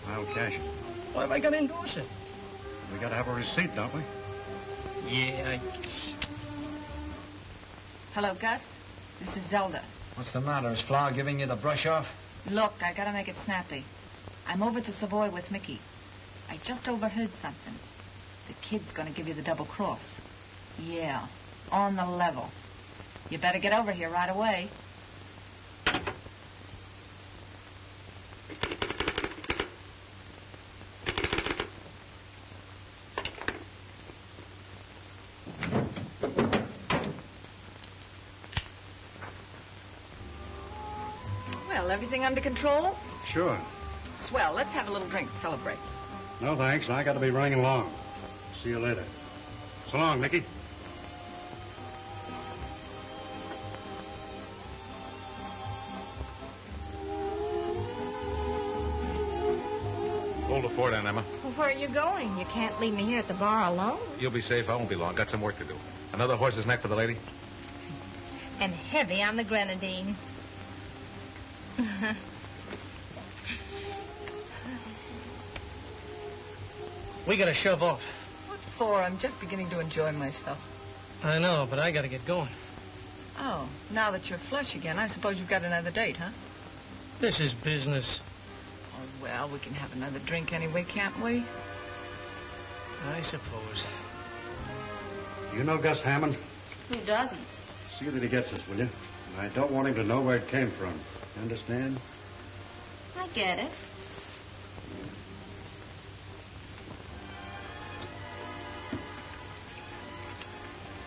[SPEAKER 15] I'll cash it.
[SPEAKER 13] Why have I got to endorse it?
[SPEAKER 15] We gotta have a receipt, don't we?
[SPEAKER 13] Yeah,
[SPEAKER 16] Hello, Gus. This is Zelda.
[SPEAKER 11] What's the matter? Is Flower giving you the brush off?
[SPEAKER 16] Look, I gotta make it snappy. I'm over at the Savoy with Mickey. I just overheard something. The kid's gonna give you the double cross. Yeah, on the level. You better get over here right away. Well, everything under control?
[SPEAKER 15] Sure.
[SPEAKER 16] Swell. Let's have a little drink to celebrate.
[SPEAKER 15] No, thanks. I gotta be running along. See you later. So long, Mickey.
[SPEAKER 5] Hold the fort, Aunt Emma.
[SPEAKER 2] Well, where are you going? You can't leave me here at the bar alone.
[SPEAKER 5] You'll be safe. I won't be long. Got some work to do. Another horse's neck for the lady?
[SPEAKER 2] And heavy on the grenadine.
[SPEAKER 13] we gotta shove off.
[SPEAKER 16] What for? I'm just beginning to enjoy myself.
[SPEAKER 13] I know, but I gotta get going.
[SPEAKER 16] Oh, now that you're flush again, I suppose you've got another date, huh?
[SPEAKER 13] This is business.
[SPEAKER 16] Oh, well, we can have another drink anyway, can't we?
[SPEAKER 13] I suppose.
[SPEAKER 15] You know Gus Hammond?
[SPEAKER 8] Who doesn't?
[SPEAKER 15] See that he gets us, will you? And I don't want him to know where it came from. Understand?
[SPEAKER 8] I get it.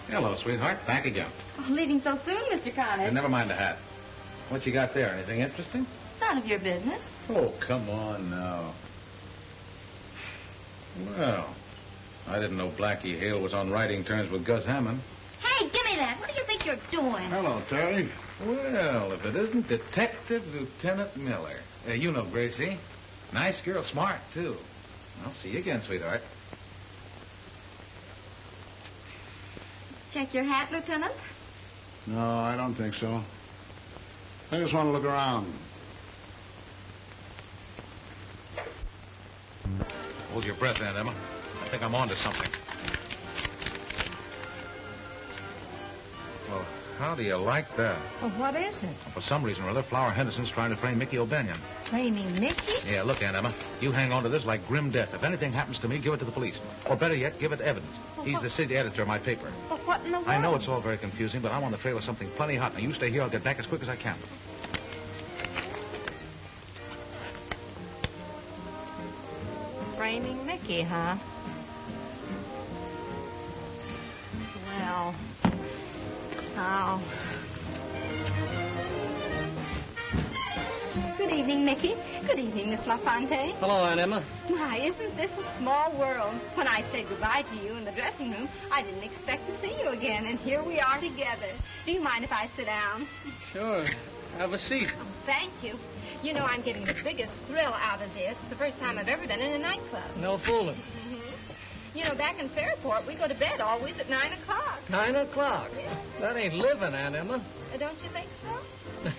[SPEAKER 5] Hello, sweetheart. Back again.
[SPEAKER 8] Oh, leaving so soon, Mr. Connors.
[SPEAKER 5] And never mind the hat. What you got there? Anything interesting?
[SPEAKER 8] None of your business.
[SPEAKER 5] Oh, come on now. Well, I didn't know Blackie Hale was on writing terms with Gus Hammond.
[SPEAKER 8] Hey, give me that. What do you think you're doing?
[SPEAKER 15] Hello, Terry.
[SPEAKER 5] Well, if it isn't Detective Lieutenant Miller. You know Gracie. Nice girl, smart, too. I'll see you again, sweetheart.
[SPEAKER 8] Check your hat, Lieutenant?
[SPEAKER 18] No, I don't think so. I just want to look around.
[SPEAKER 5] Hold your breath, Aunt Emma. I think I'm on to something. Well, how do you like that?
[SPEAKER 2] Well, what is it?
[SPEAKER 5] For some reason or other, Flower Henderson's trying to frame Mickey O'Banion.
[SPEAKER 2] Framing Mickey?
[SPEAKER 5] Yeah, look, Aunt Emma, you hang on to this like grim death. If anything happens to me, give it to the police. Or better yet, give it evidence. He's the city editor of my paper.
[SPEAKER 2] Well, what in the world?
[SPEAKER 5] I know it's all very confusing, but I'm on the trail of something plenty hot. Now, you stay here. I'll get back as quick as I can.
[SPEAKER 2] Framing Mickey, huh? Well, oh. Good evening, Mickey. Good evening, Miss LaFontaine.
[SPEAKER 13] Hello, Aunt Emma.
[SPEAKER 2] My, isn't this a small world? When I said goodbye to you in the dressing room, I didn't expect to see you again, and here we are together. Do you mind if I sit down?
[SPEAKER 13] Sure. Have a seat.
[SPEAKER 2] Oh, thank you. You know, I'm getting the biggest thrill out of this. The first time I've ever been in a nightclub.
[SPEAKER 13] No fooling.
[SPEAKER 2] You know, back in Fairport, we go to bed always at 9 o'clock.
[SPEAKER 13] 9 o'clock?
[SPEAKER 2] Yeah.
[SPEAKER 13] That ain't living, Aunt Emma.
[SPEAKER 2] Don't you think so?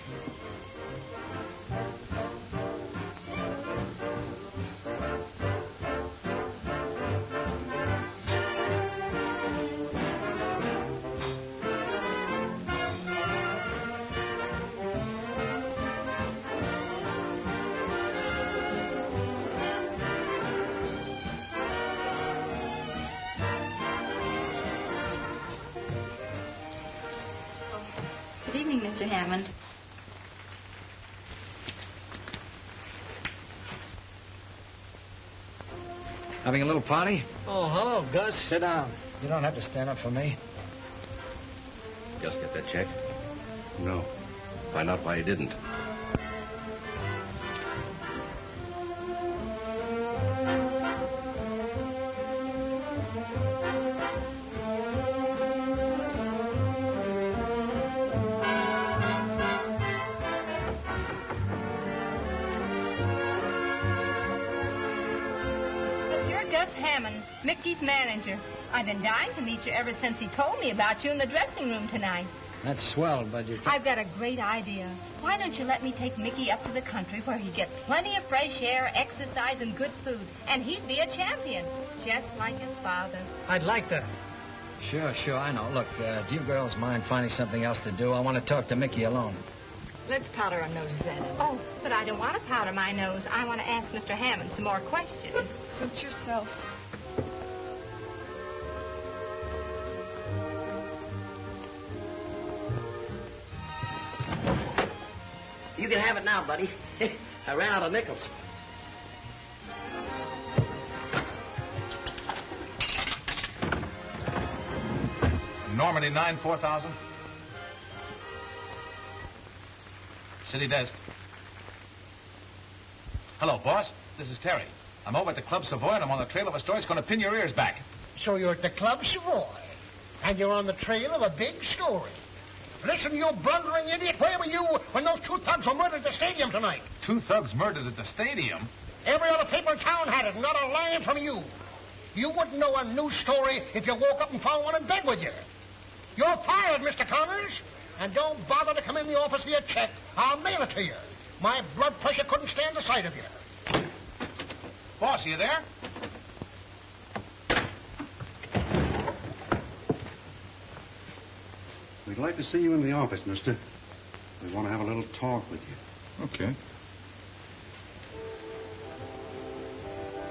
[SPEAKER 8] evening, Mr. Hammond.
[SPEAKER 11] Having a little party?
[SPEAKER 13] Oh, hello, Gus.
[SPEAKER 11] Sit down. You don't have to stand up for me.
[SPEAKER 14] Just get that check.
[SPEAKER 15] No.
[SPEAKER 14] Find out why you didn't.
[SPEAKER 2] Mickey's manager. I've been dying to meet you ever since he told me about you in the dressing room tonight.
[SPEAKER 11] That's swell, but you...
[SPEAKER 2] I've got a great idea. Why don't you let me take Mickey up to the country where he'd get plenty of fresh air, exercise, and good food, and he'd be a champion, just like his father.
[SPEAKER 13] I'd like that.
[SPEAKER 11] Sure, I know. Look, do you girls mind finding something else to do? I want to talk to Mickey alone.
[SPEAKER 2] Let's powder our noses at him. Oh, but I don't want to powder my nose. I want to ask Mr. Hammond some more questions.
[SPEAKER 16] Suit yourself.
[SPEAKER 13] You can have it now, buddy. I ran out of nickels.
[SPEAKER 5] Normandy 9, 4,000. City desk. Hello, boss. This is Terry. I'm over at the Club Savoy, and I'm on the trail of a story that's going to pin your ears back.
[SPEAKER 7] So you're at the Club Savoy, and you're on the trail of a big story. Listen, you blundering idiot, where were you when those two thugs were murdered at the stadium tonight?
[SPEAKER 5] Two thugs murdered at the stadium?
[SPEAKER 7] Every other paper in town had it, not a line from you. You wouldn't know a news story if you woke up and found one in bed with you. You're fired, Mr. Connors. And don't bother to come in the office for your check. I'll mail it to you. My blood pressure couldn't stand the sight of you.
[SPEAKER 5] Boss, are you there?
[SPEAKER 15] We'd like to see you in the office, mister. We want to have a little talk with you.
[SPEAKER 5] Okay.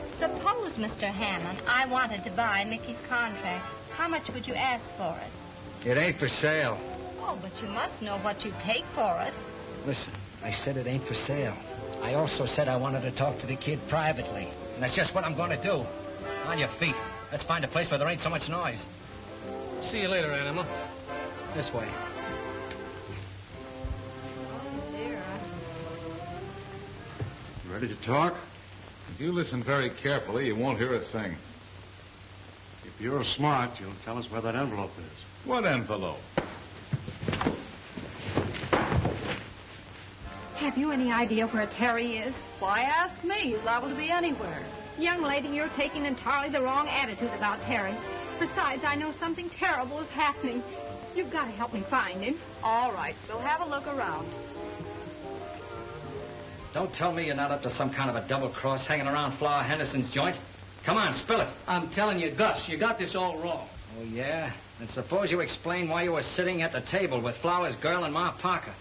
[SPEAKER 2] Suppose, Mr. Hammond, I wanted to buy Mickey's contract. How much would you ask for it?
[SPEAKER 11] It ain't for sale.
[SPEAKER 2] Oh, but you must know what you'd take for it.
[SPEAKER 11] Listen, I said it ain't for sale. I also said I wanted to talk to the kid privately. And that's just what I'm going to do. On your feet. Let's find a place where there ain't so much noise.
[SPEAKER 13] See you later, Animal.
[SPEAKER 11] This way.
[SPEAKER 15] Ready to talk?
[SPEAKER 5] If you listen very carefully, you won't hear a thing.
[SPEAKER 15] If you're smart, you'll tell us where that envelope is.
[SPEAKER 5] What envelope?
[SPEAKER 2] Have you any idea where Terry is?
[SPEAKER 6] Why ask me? He's liable to be anywhere.
[SPEAKER 2] Young lady, you're taking entirely the wrong attitude about Terry. Besides, I know something terrible is happening. You've got to help me find him.
[SPEAKER 6] All right, we'll have a look around.
[SPEAKER 11] Don't tell me you're not up to some kind of a double cross hanging around Flower Henderson's joint. Come on, spill it.
[SPEAKER 13] I'm telling you, Gus, you got this all wrong.
[SPEAKER 11] Oh, yeah? And suppose you explain why you were sitting at the table with Flower's girl and Ma Parker.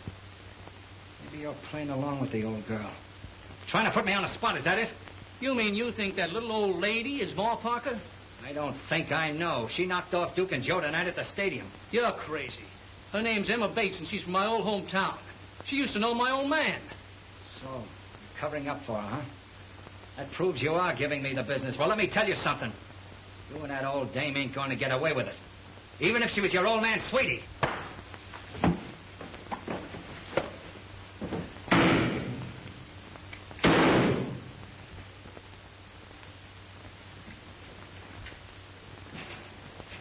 [SPEAKER 11] Maybe you're playing along with the old girl. Trying to put me on the spot, is that it?
[SPEAKER 13] You mean you think that little old lady is Ma Parker?
[SPEAKER 11] I don't think I know. She knocked off Duke and Joe tonight at the stadium.
[SPEAKER 13] You're crazy. Her name's Emma Bates, and she's from my old hometown. She used to know my old man.
[SPEAKER 11] So, you're covering up for her, huh? That proves you are giving me the business. Well, let me tell you something. You and that old dame ain't going to get away with it. Even if she was your old man's sweetie.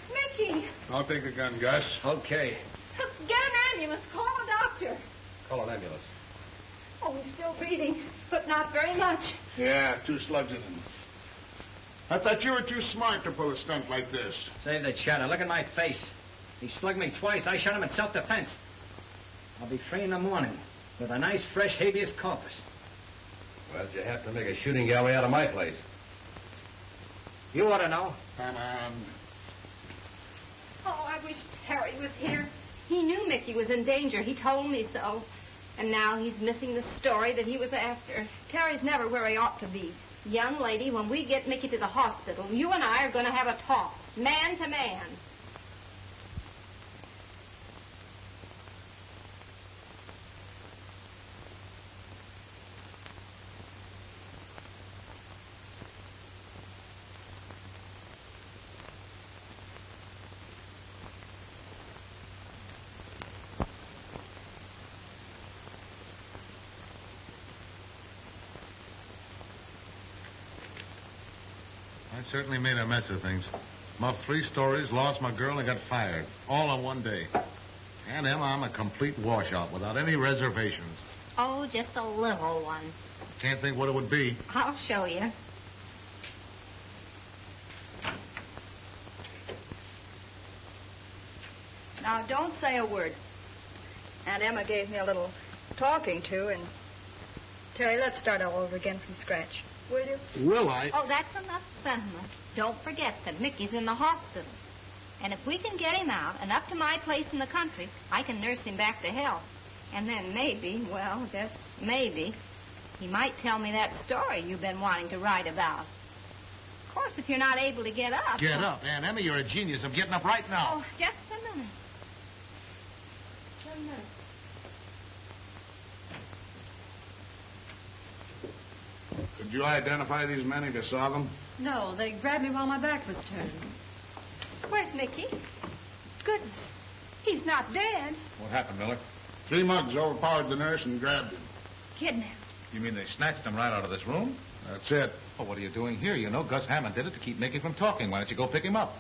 [SPEAKER 2] Mickey!
[SPEAKER 18] I'll take the gun, Gus.
[SPEAKER 11] Okay.
[SPEAKER 2] Get an ambulance. Call a doctor.
[SPEAKER 14] Call an ambulance.
[SPEAKER 2] Oh, he's still breathing, but not very much.
[SPEAKER 18] Yeah, 2 slugs in him. I thought you were too smart to pull a stunt like this.
[SPEAKER 11] Save the chatter. Look at my face. He slugged me twice. I shot him in self-defense. I'll be free in the morning with a nice, fresh habeas corpus.
[SPEAKER 14] Why'd you have to make a shooting gallery out of my place?
[SPEAKER 11] You ought to know.
[SPEAKER 18] Come on.
[SPEAKER 2] Oh, I wish Terry was here. He knew Mickey was in danger. He told me so. And now he's missing the story that he was after. Terry's never where he ought to be. Young lady, when we get Mickey to the hospital, you and I are going to have a talk, man to man.
[SPEAKER 5] I certainly made a mess of things. I'm up 3 stories, lost my girl, and got fired. All in one day. And Emma, I'm a complete washout without any reservations.
[SPEAKER 2] Oh, just a little one.
[SPEAKER 5] Can't think what it would be.
[SPEAKER 2] I'll show you.
[SPEAKER 6] Now, don't say a word. Aunt Emma gave me a little talking to, and... Terry, let's start all over again from scratch. Will you?
[SPEAKER 18] Will I?
[SPEAKER 2] Oh, that's enough sentiment. Don't forget that Mickey's in the hospital. And if we can get him out and up to my place in the country, I can nurse him back to health. And then maybe, well, just maybe, he might tell me that story you've been wanting to write about. Of course, if you're not able to get up...
[SPEAKER 5] Get up. Aunt Emma, you're a genius. I'm getting up right now.
[SPEAKER 2] Oh, just a minute. Just a minute.
[SPEAKER 18] Could you identify these men if you saw them?
[SPEAKER 6] No, they grabbed me while my back was turned. Where's Mickey? Goodness, he's not dead.
[SPEAKER 5] What happened, Miller?
[SPEAKER 18] 3 mugs overpowered the nurse and grabbed him.
[SPEAKER 6] Kidnapped.
[SPEAKER 5] You mean they snatched him right out of this room?
[SPEAKER 18] That's it.
[SPEAKER 5] Well, what are you doing here? You know Gus Hammond did it to keep Mickey from talking. Why don't you go pick him up?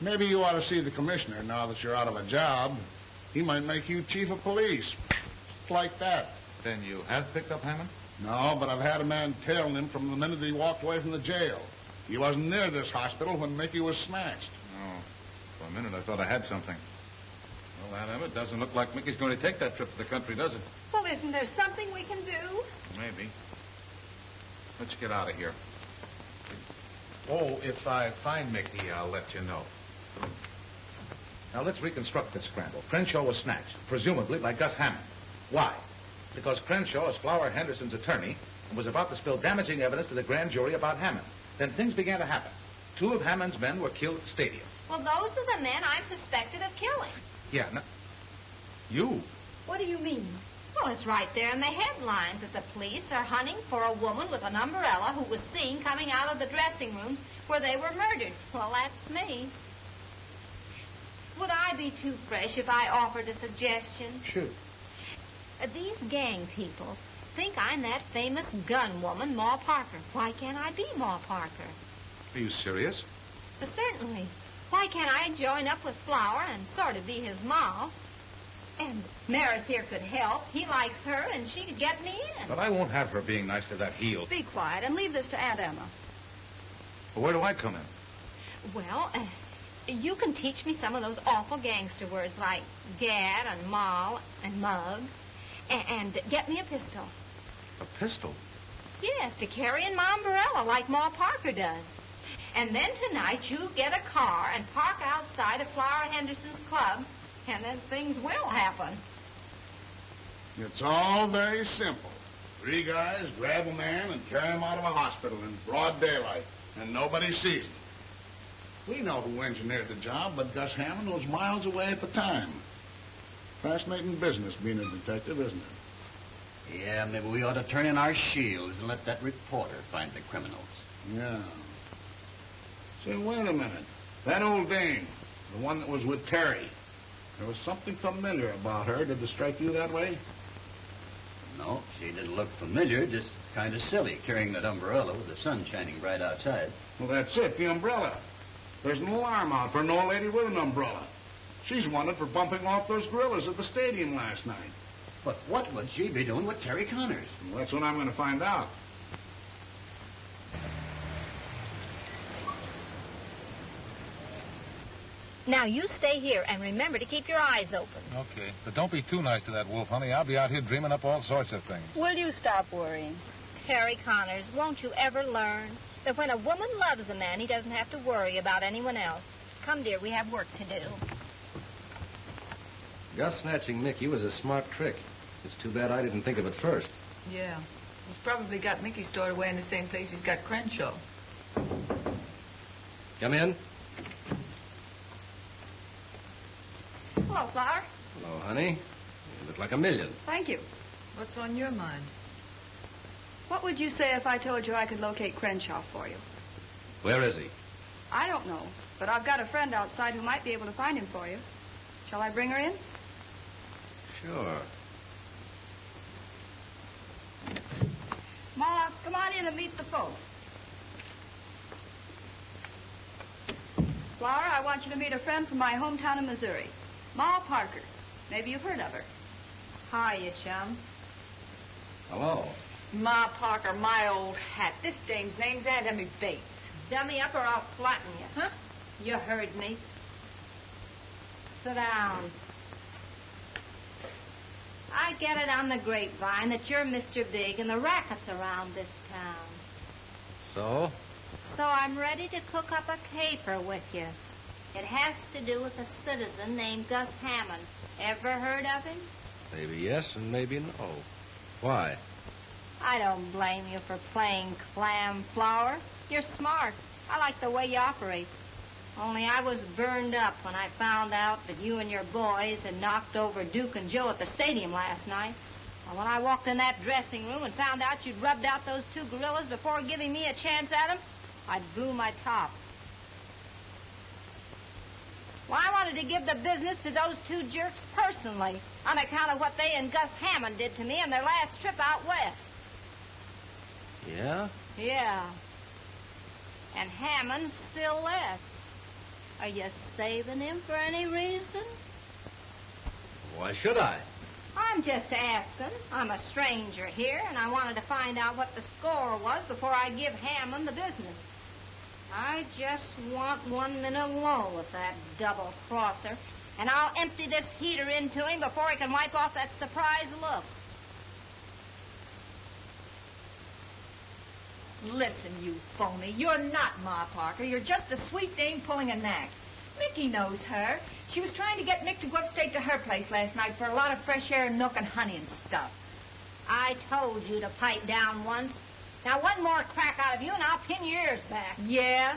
[SPEAKER 18] Maybe you ought to see the commissioner now that you're out of a job. He might make you chief of police. Just like that.
[SPEAKER 5] Then you have picked up Hammond?
[SPEAKER 18] No, but I've had a man tailing him from the minute he walked away from the jail. He wasn't near this hospital when Mickey was snatched.
[SPEAKER 5] Oh, for a minute I thought I had something. Well, Aunt Emma, it doesn't look like Mickey's going to take that trip to the country, does it?
[SPEAKER 6] Well, isn't there something we can do?
[SPEAKER 5] Maybe. Let's get out of here. Oh, if I find Mickey, I'll let you know. Now, let's reconstruct this scramble. Crenshaw was snatched, presumably by Gus Hammond. Why? Because Crenshaw is Flower Henderson's attorney and was about to spill damaging evidence to the grand jury about Hammond. Then things began to happen. 2 of Hammond's men were killed at the stadium.
[SPEAKER 2] Well, those are the men I'm suspected of killing.
[SPEAKER 5] Yeah, no, you?
[SPEAKER 6] What do you mean?
[SPEAKER 2] Well, it's right there in the headlines that the police are hunting for a woman with an umbrella who was seen coming out of the dressing rooms where they were murdered. Well, that's me. Would I be too fresh if I offered a suggestion?
[SPEAKER 5] Shoot.
[SPEAKER 2] These gang people think I'm that famous gun woman, Ma Parker. Why can't I be Ma Parker?
[SPEAKER 5] Are you serious?
[SPEAKER 2] Certainly. Why can't I join up with Flower and sort of be his ma? And Maris here could help. He likes her, and she could get me in.
[SPEAKER 5] But I won't have her being nice to that heel.
[SPEAKER 6] Be quiet and leave this to Aunt Emma.
[SPEAKER 5] Well, where do I come in?
[SPEAKER 2] Well, you can teach me some of those awful gangster words like gad and moll and mug. And get me a pistol.
[SPEAKER 5] A pistol?
[SPEAKER 2] Yes, to carry in my umbrella like Ma Parker does. And then tonight you get a car and park outside of Flower Henderson's club, and then things will happen.
[SPEAKER 18] It's all very simple. 3 guys grab a man and carry him out of a hospital in broad daylight, and nobody sees them. We know who engineered the job, but Gus Hammond was miles away at the time. Fascinating business being a detective, isn't it?
[SPEAKER 3] Yeah, maybe we ought to turn in our shields and let that reporter find the criminals.
[SPEAKER 18] Yeah. Say, wait a minute. That old dame, the one that was with Terry, there was something familiar about her. Did it strike you that way?
[SPEAKER 3] No, she didn't look familiar, just kind of silly, carrying that umbrella with the sun shining right outside.
[SPEAKER 18] Well, that's it, the umbrella. There's an alarm out for an old lady with an umbrella. She's wanted for bumping off those gorillas at the stadium last night.
[SPEAKER 3] But what would she be doing with Terry Connors?
[SPEAKER 18] Well, that's what I'm going to find out.
[SPEAKER 2] Now, you stay here and remember to keep your eyes open.
[SPEAKER 5] Okay, but don't be too nice to that wolf, honey. I'll be out here dreaming up all sorts of things.
[SPEAKER 6] Will you stop worrying?
[SPEAKER 2] Terry Connors, won't you ever learn that when a woman loves a man, he doesn't have to worry about anyone else? Come, dear, we have work to do.
[SPEAKER 14] Gus snatching Mickey was a smart trick. It's too bad I didn't think of it first.
[SPEAKER 19] Yeah. He's probably got Mickey stored away in the same place he's got Crenshaw.
[SPEAKER 14] Come in.
[SPEAKER 6] Hello, Flower.
[SPEAKER 14] Hello, honey. You look like a million.
[SPEAKER 6] Thank you.
[SPEAKER 19] What's on your mind?
[SPEAKER 6] What would you say if I told you I could locate Crenshaw for you?
[SPEAKER 14] Where is he?
[SPEAKER 6] I don't know, but I've got a friend outside who might be able to find him for you. Shall I bring her in?
[SPEAKER 14] Sure.
[SPEAKER 6] Ma, come on in and meet the folks. I want you to meet a friend from my hometown of Missouri, Ma Parker. Maybe you've heard of her.
[SPEAKER 2] Hiya, chum.
[SPEAKER 14] Hello.
[SPEAKER 16] Ma Parker, my old hat. This dame's name's Aunt Emmy Bates.
[SPEAKER 2] Dummy up or I'll flatten you.
[SPEAKER 16] Huh?
[SPEAKER 2] You heard me. Sit down. I get it on the grapevine that you're Mr. Big and the racket's around this town.
[SPEAKER 14] So?
[SPEAKER 2] So I'm ready to cook up a caper with you. It has to do with a citizen named Gus Hammond. Ever heard of him?
[SPEAKER 14] Maybe yes and maybe no. Why?
[SPEAKER 2] I don't blame you for playing clam flower. You're smart. I like the way you operate. Only I was burned up when I found out that you and your boys had knocked over Duke and Joe at the stadium last night. And when I walked in that dressing room and found out you'd rubbed out those two gorillas before giving me a chance at them, I blew my top. Well, I wanted to give the business to those two jerks personally on account of what they and Gus Hammond did to me on their last trip out west.
[SPEAKER 14] Yeah?
[SPEAKER 2] Yeah. And Hammond's still left. Are you saving him for any reason?
[SPEAKER 14] Why should I?
[SPEAKER 2] I'm just asking. I'm a stranger here, and I wanted to find out what the score was before I give Hammond the business. I just want 1 minute alone with that double-crosser, and I'll empty this heater into him before he can wipe off that surprised look.
[SPEAKER 16] Listen, you phony. You're not Ma Parker. You're just a sweet dame pulling a knack. Mickey knows her. She was trying to get Mick to go upstate to her place last night for a lot of fresh air and milk and honey and stuff.
[SPEAKER 2] I told you to pipe down once. Now, one more crack out of you, and I'll pin your ears back.
[SPEAKER 16] Yeah?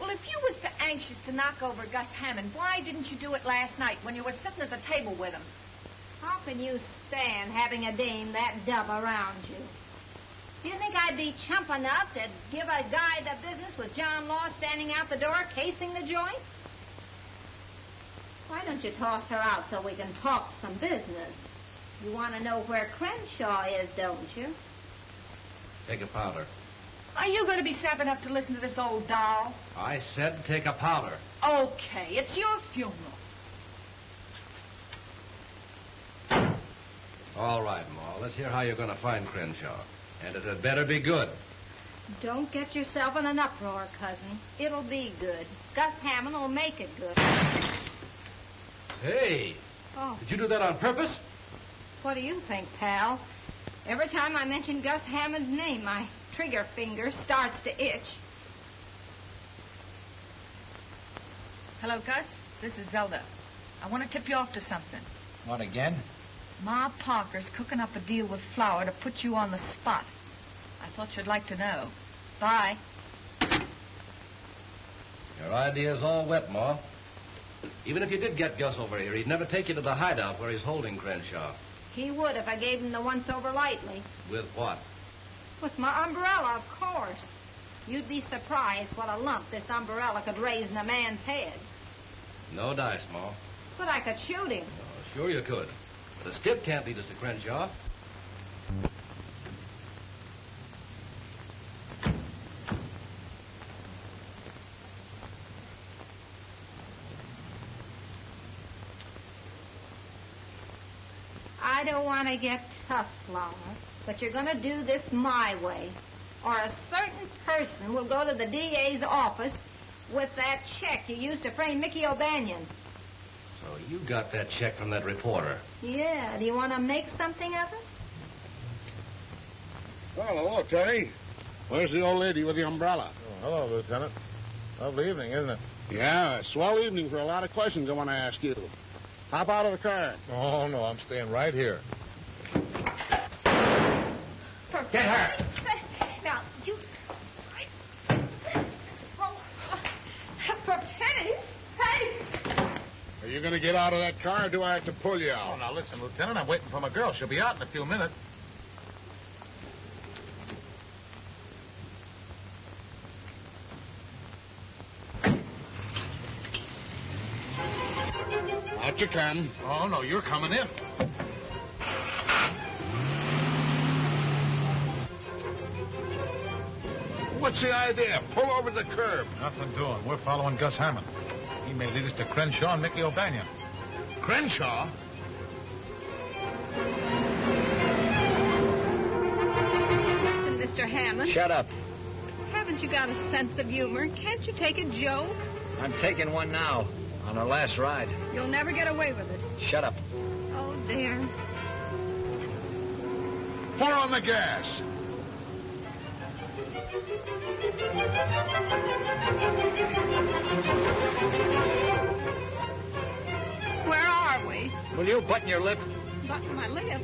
[SPEAKER 16] Well, if you was so anxious to knock over Gus Hammond, why didn't you do it last night when you were sitting at the table with him?
[SPEAKER 2] How can you stand having a dame that dumb around you? Do you think I'd be chump enough to give a guy the business with John Law standing out the door casing the joint? Why don't you toss her out so we can talk some business? You want to know where Crenshaw is, don't you?
[SPEAKER 14] Take a powder.
[SPEAKER 16] Are you going to be snapping up to listen to this old doll?
[SPEAKER 14] I said take a powder.
[SPEAKER 16] Okay, it's your funeral.
[SPEAKER 14] All right, Ma. Let's hear how you're going to find Crenshaw. And it had better be good.
[SPEAKER 2] Don't get yourself in an uproar, cousin. It'll be good. Gus Hammond will make it good.
[SPEAKER 14] Hey!
[SPEAKER 2] Oh.
[SPEAKER 14] Did you do that on purpose?
[SPEAKER 2] What do you think, pal? Every time I mention Gus Hammond's name, my trigger finger starts to itch.
[SPEAKER 16] Hello, Gus. This is Zelda. I want to tip you off to something.
[SPEAKER 11] What, again?
[SPEAKER 16] Ma Parker's cooking up a deal with Flower to put you on the spot. I thought you'd like to know. Bye.
[SPEAKER 14] Your idea's all wet, Ma. Even if you did get Gus over here, he'd never take you to the hideout where he's holding Crenshaw.
[SPEAKER 2] He would if I gave him the once-over lightly.
[SPEAKER 14] With what?
[SPEAKER 2] With my umbrella, of course. You'd be surprised what a lump this umbrella could raise in a man's head.
[SPEAKER 14] No dice, Ma.
[SPEAKER 2] But I could shoot him.
[SPEAKER 14] Oh, sure you could. But a stiff can't lead us to Crenshaw.
[SPEAKER 2] I don't want to get tough, Flower, but you're going to do this my way, or a certain person will go to the DA's office with that check you used to frame Mickey O'Banion.
[SPEAKER 14] So you got that check from that reporter.
[SPEAKER 2] Yeah, do you want to make something of it?
[SPEAKER 18] Well, hello, Terry. Where's the old lady with the umbrella?
[SPEAKER 20] Oh, hello, Lieutenant. Lovely evening, isn't it?
[SPEAKER 18] Yeah, a swell evening for a lot of questions I want to ask you. Hop out of the car.
[SPEAKER 20] Oh, no, I'm staying right here.
[SPEAKER 14] Get her!
[SPEAKER 2] Now, you... Oh, for pity's sake!
[SPEAKER 18] Are you going to get out of that car, or do I have to pull you out?
[SPEAKER 20] Oh, now listen, Lieutenant, I'm waiting for my girl. She'll be out in a few minutes.
[SPEAKER 18] Out you come.
[SPEAKER 20] Oh, no, you're coming in.
[SPEAKER 18] What's the idea? Pull over the curb.
[SPEAKER 20] Nothing doing. We're following Gus Hammond. He may lead us to Crenshaw and Mickey O'Banion.
[SPEAKER 18] Crenshaw?
[SPEAKER 2] Listen, Mr. Hammond.
[SPEAKER 11] Shut up.
[SPEAKER 2] Haven't you got a sense of humor? Can't you take a joke?
[SPEAKER 11] I'm taking one now, on our last ride.
[SPEAKER 2] You'll never get away with it.
[SPEAKER 11] Shut up.
[SPEAKER 2] Oh, dear.
[SPEAKER 18] Pour on the gas.
[SPEAKER 2] Where are we?
[SPEAKER 11] Will you button your lip?
[SPEAKER 2] Button my lip.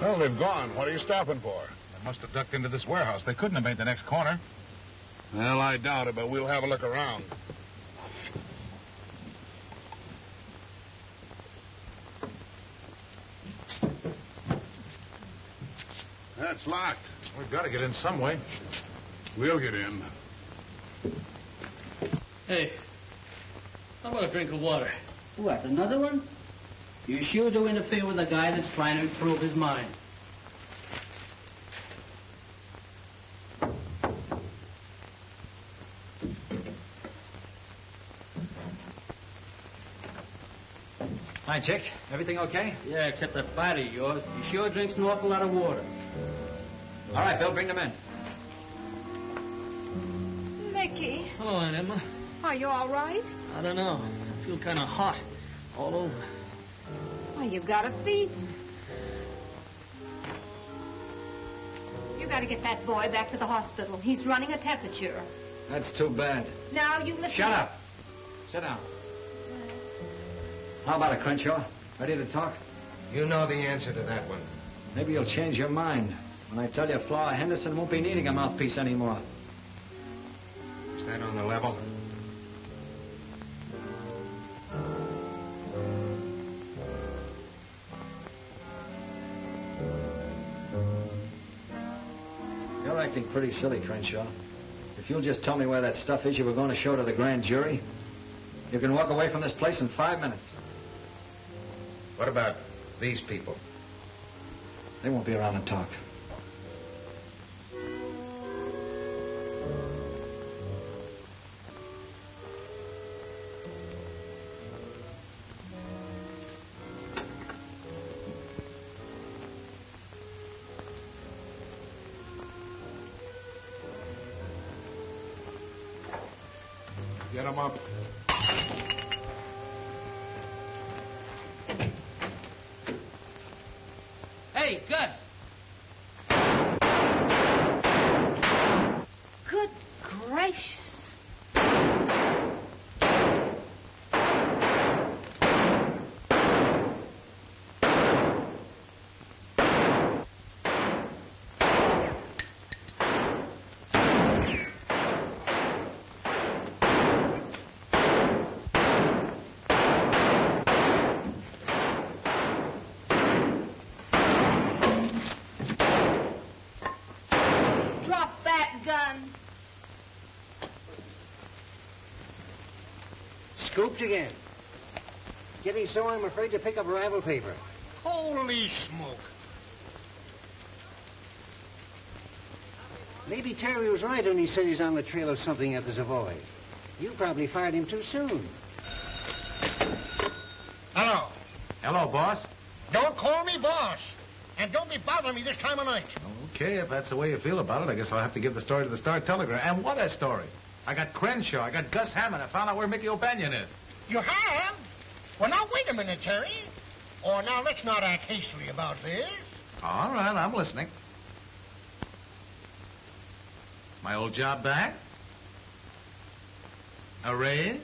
[SPEAKER 18] Well, they've gone. What are you stopping for?
[SPEAKER 20] They must have ducked into this warehouse. They couldn't have made the next corner.
[SPEAKER 18] Well, I doubt it, but we'll have a look around. That's locked.
[SPEAKER 20] We've got to get in some way.
[SPEAKER 18] We'll get in.
[SPEAKER 21] Hey, how about a drink of water?
[SPEAKER 13] What, another one? You sure do interfere with a guy that's trying to improve his mind.
[SPEAKER 11] Hi, Chick. Everything okay?
[SPEAKER 13] Yeah, except that fighter of yours. He sure drinks an awful lot of water.
[SPEAKER 11] All right, Bill, bring them in.
[SPEAKER 2] Mickey,
[SPEAKER 13] Hello, Aunt Emma.
[SPEAKER 2] are you all right?
[SPEAKER 13] I don't know. I feel kind of hot all over.
[SPEAKER 2] Well, you've got a fever. You got to get that boy back to the hospital. He's running a temperature.
[SPEAKER 11] That's too bad.
[SPEAKER 2] Now, you listen.
[SPEAKER 11] Shut up. Sit down. How about it, Crenshaw? Ready to talk?
[SPEAKER 9] You know the answer to that one.
[SPEAKER 11] Maybe you'll change your mind when I tell you Flower Henderson won't be needing a mouthpiece anymore.
[SPEAKER 9] Is that on the level?
[SPEAKER 11] You're acting pretty silly, Crenshaw. If you'll just tell me where that stuff is you were going to show to the grand jury, you can walk away from this place in 5 minutes.
[SPEAKER 9] What about these people?
[SPEAKER 11] They won't be around to talk.
[SPEAKER 18] Get them up.
[SPEAKER 13] Hey, Gus!
[SPEAKER 2] Good gracious. Drop that gun.
[SPEAKER 22] Scooped again. It's getting so I'm afraid to pick up rival paper.
[SPEAKER 7] Holy smoke.
[SPEAKER 22] Maybe Terry was right when he said he's on the trail of something at the Savoy. You probably fired him too soon.
[SPEAKER 7] Hello.
[SPEAKER 20] Hello, boss.
[SPEAKER 7] Don't call me boss. And don't be bothering me this time of night.
[SPEAKER 20] Okay, if that's the way you feel about it, I guess I'll have to give the story to the Star-Telegram. And what a story. I got Crenshaw. I got Gus Hammond. I found out where Mickey O'Banion is.
[SPEAKER 7] You have? Well, now, wait a minute, Terry. Oh, now, let's not act hastily about this.
[SPEAKER 20] All right, I'm listening. My old job back? A raise?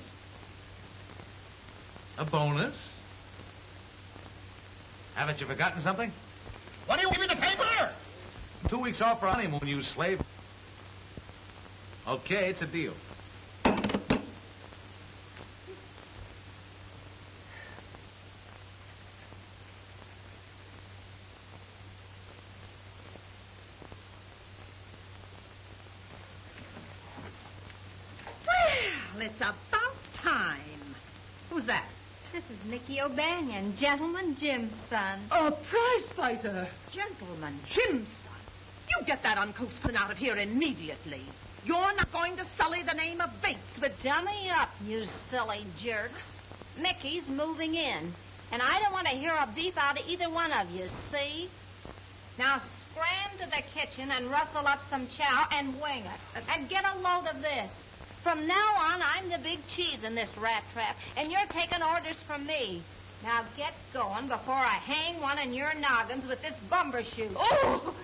[SPEAKER 20] A bonus? Haven't you forgotten something?
[SPEAKER 7] What do you give me the paper?
[SPEAKER 20] 2 weeks off for honeymoon, you slave. Okay, it's a deal.
[SPEAKER 1] Well, it's about time. Who's that?
[SPEAKER 2] This is Mickey O'Banion, Gentleman Jim's son.
[SPEAKER 1] A prize fighter. Gentleman Jim's son. You get that uncouth pin out of here immediately. You're not going to sully the name of Bates with...
[SPEAKER 2] Dummy up, you silly jerks. Mickey's moving in, and I don't want to hear a beef out of either one of you, see? Now scram to the kitchen and rustle up some chow and wing it. And get a load of this. From now on, I'm the big cheese in this rat trap, and you're taking orders from me. Now get going before I hang one in your noggins with this bumbershoot.
[SPEAKER 1] Oh!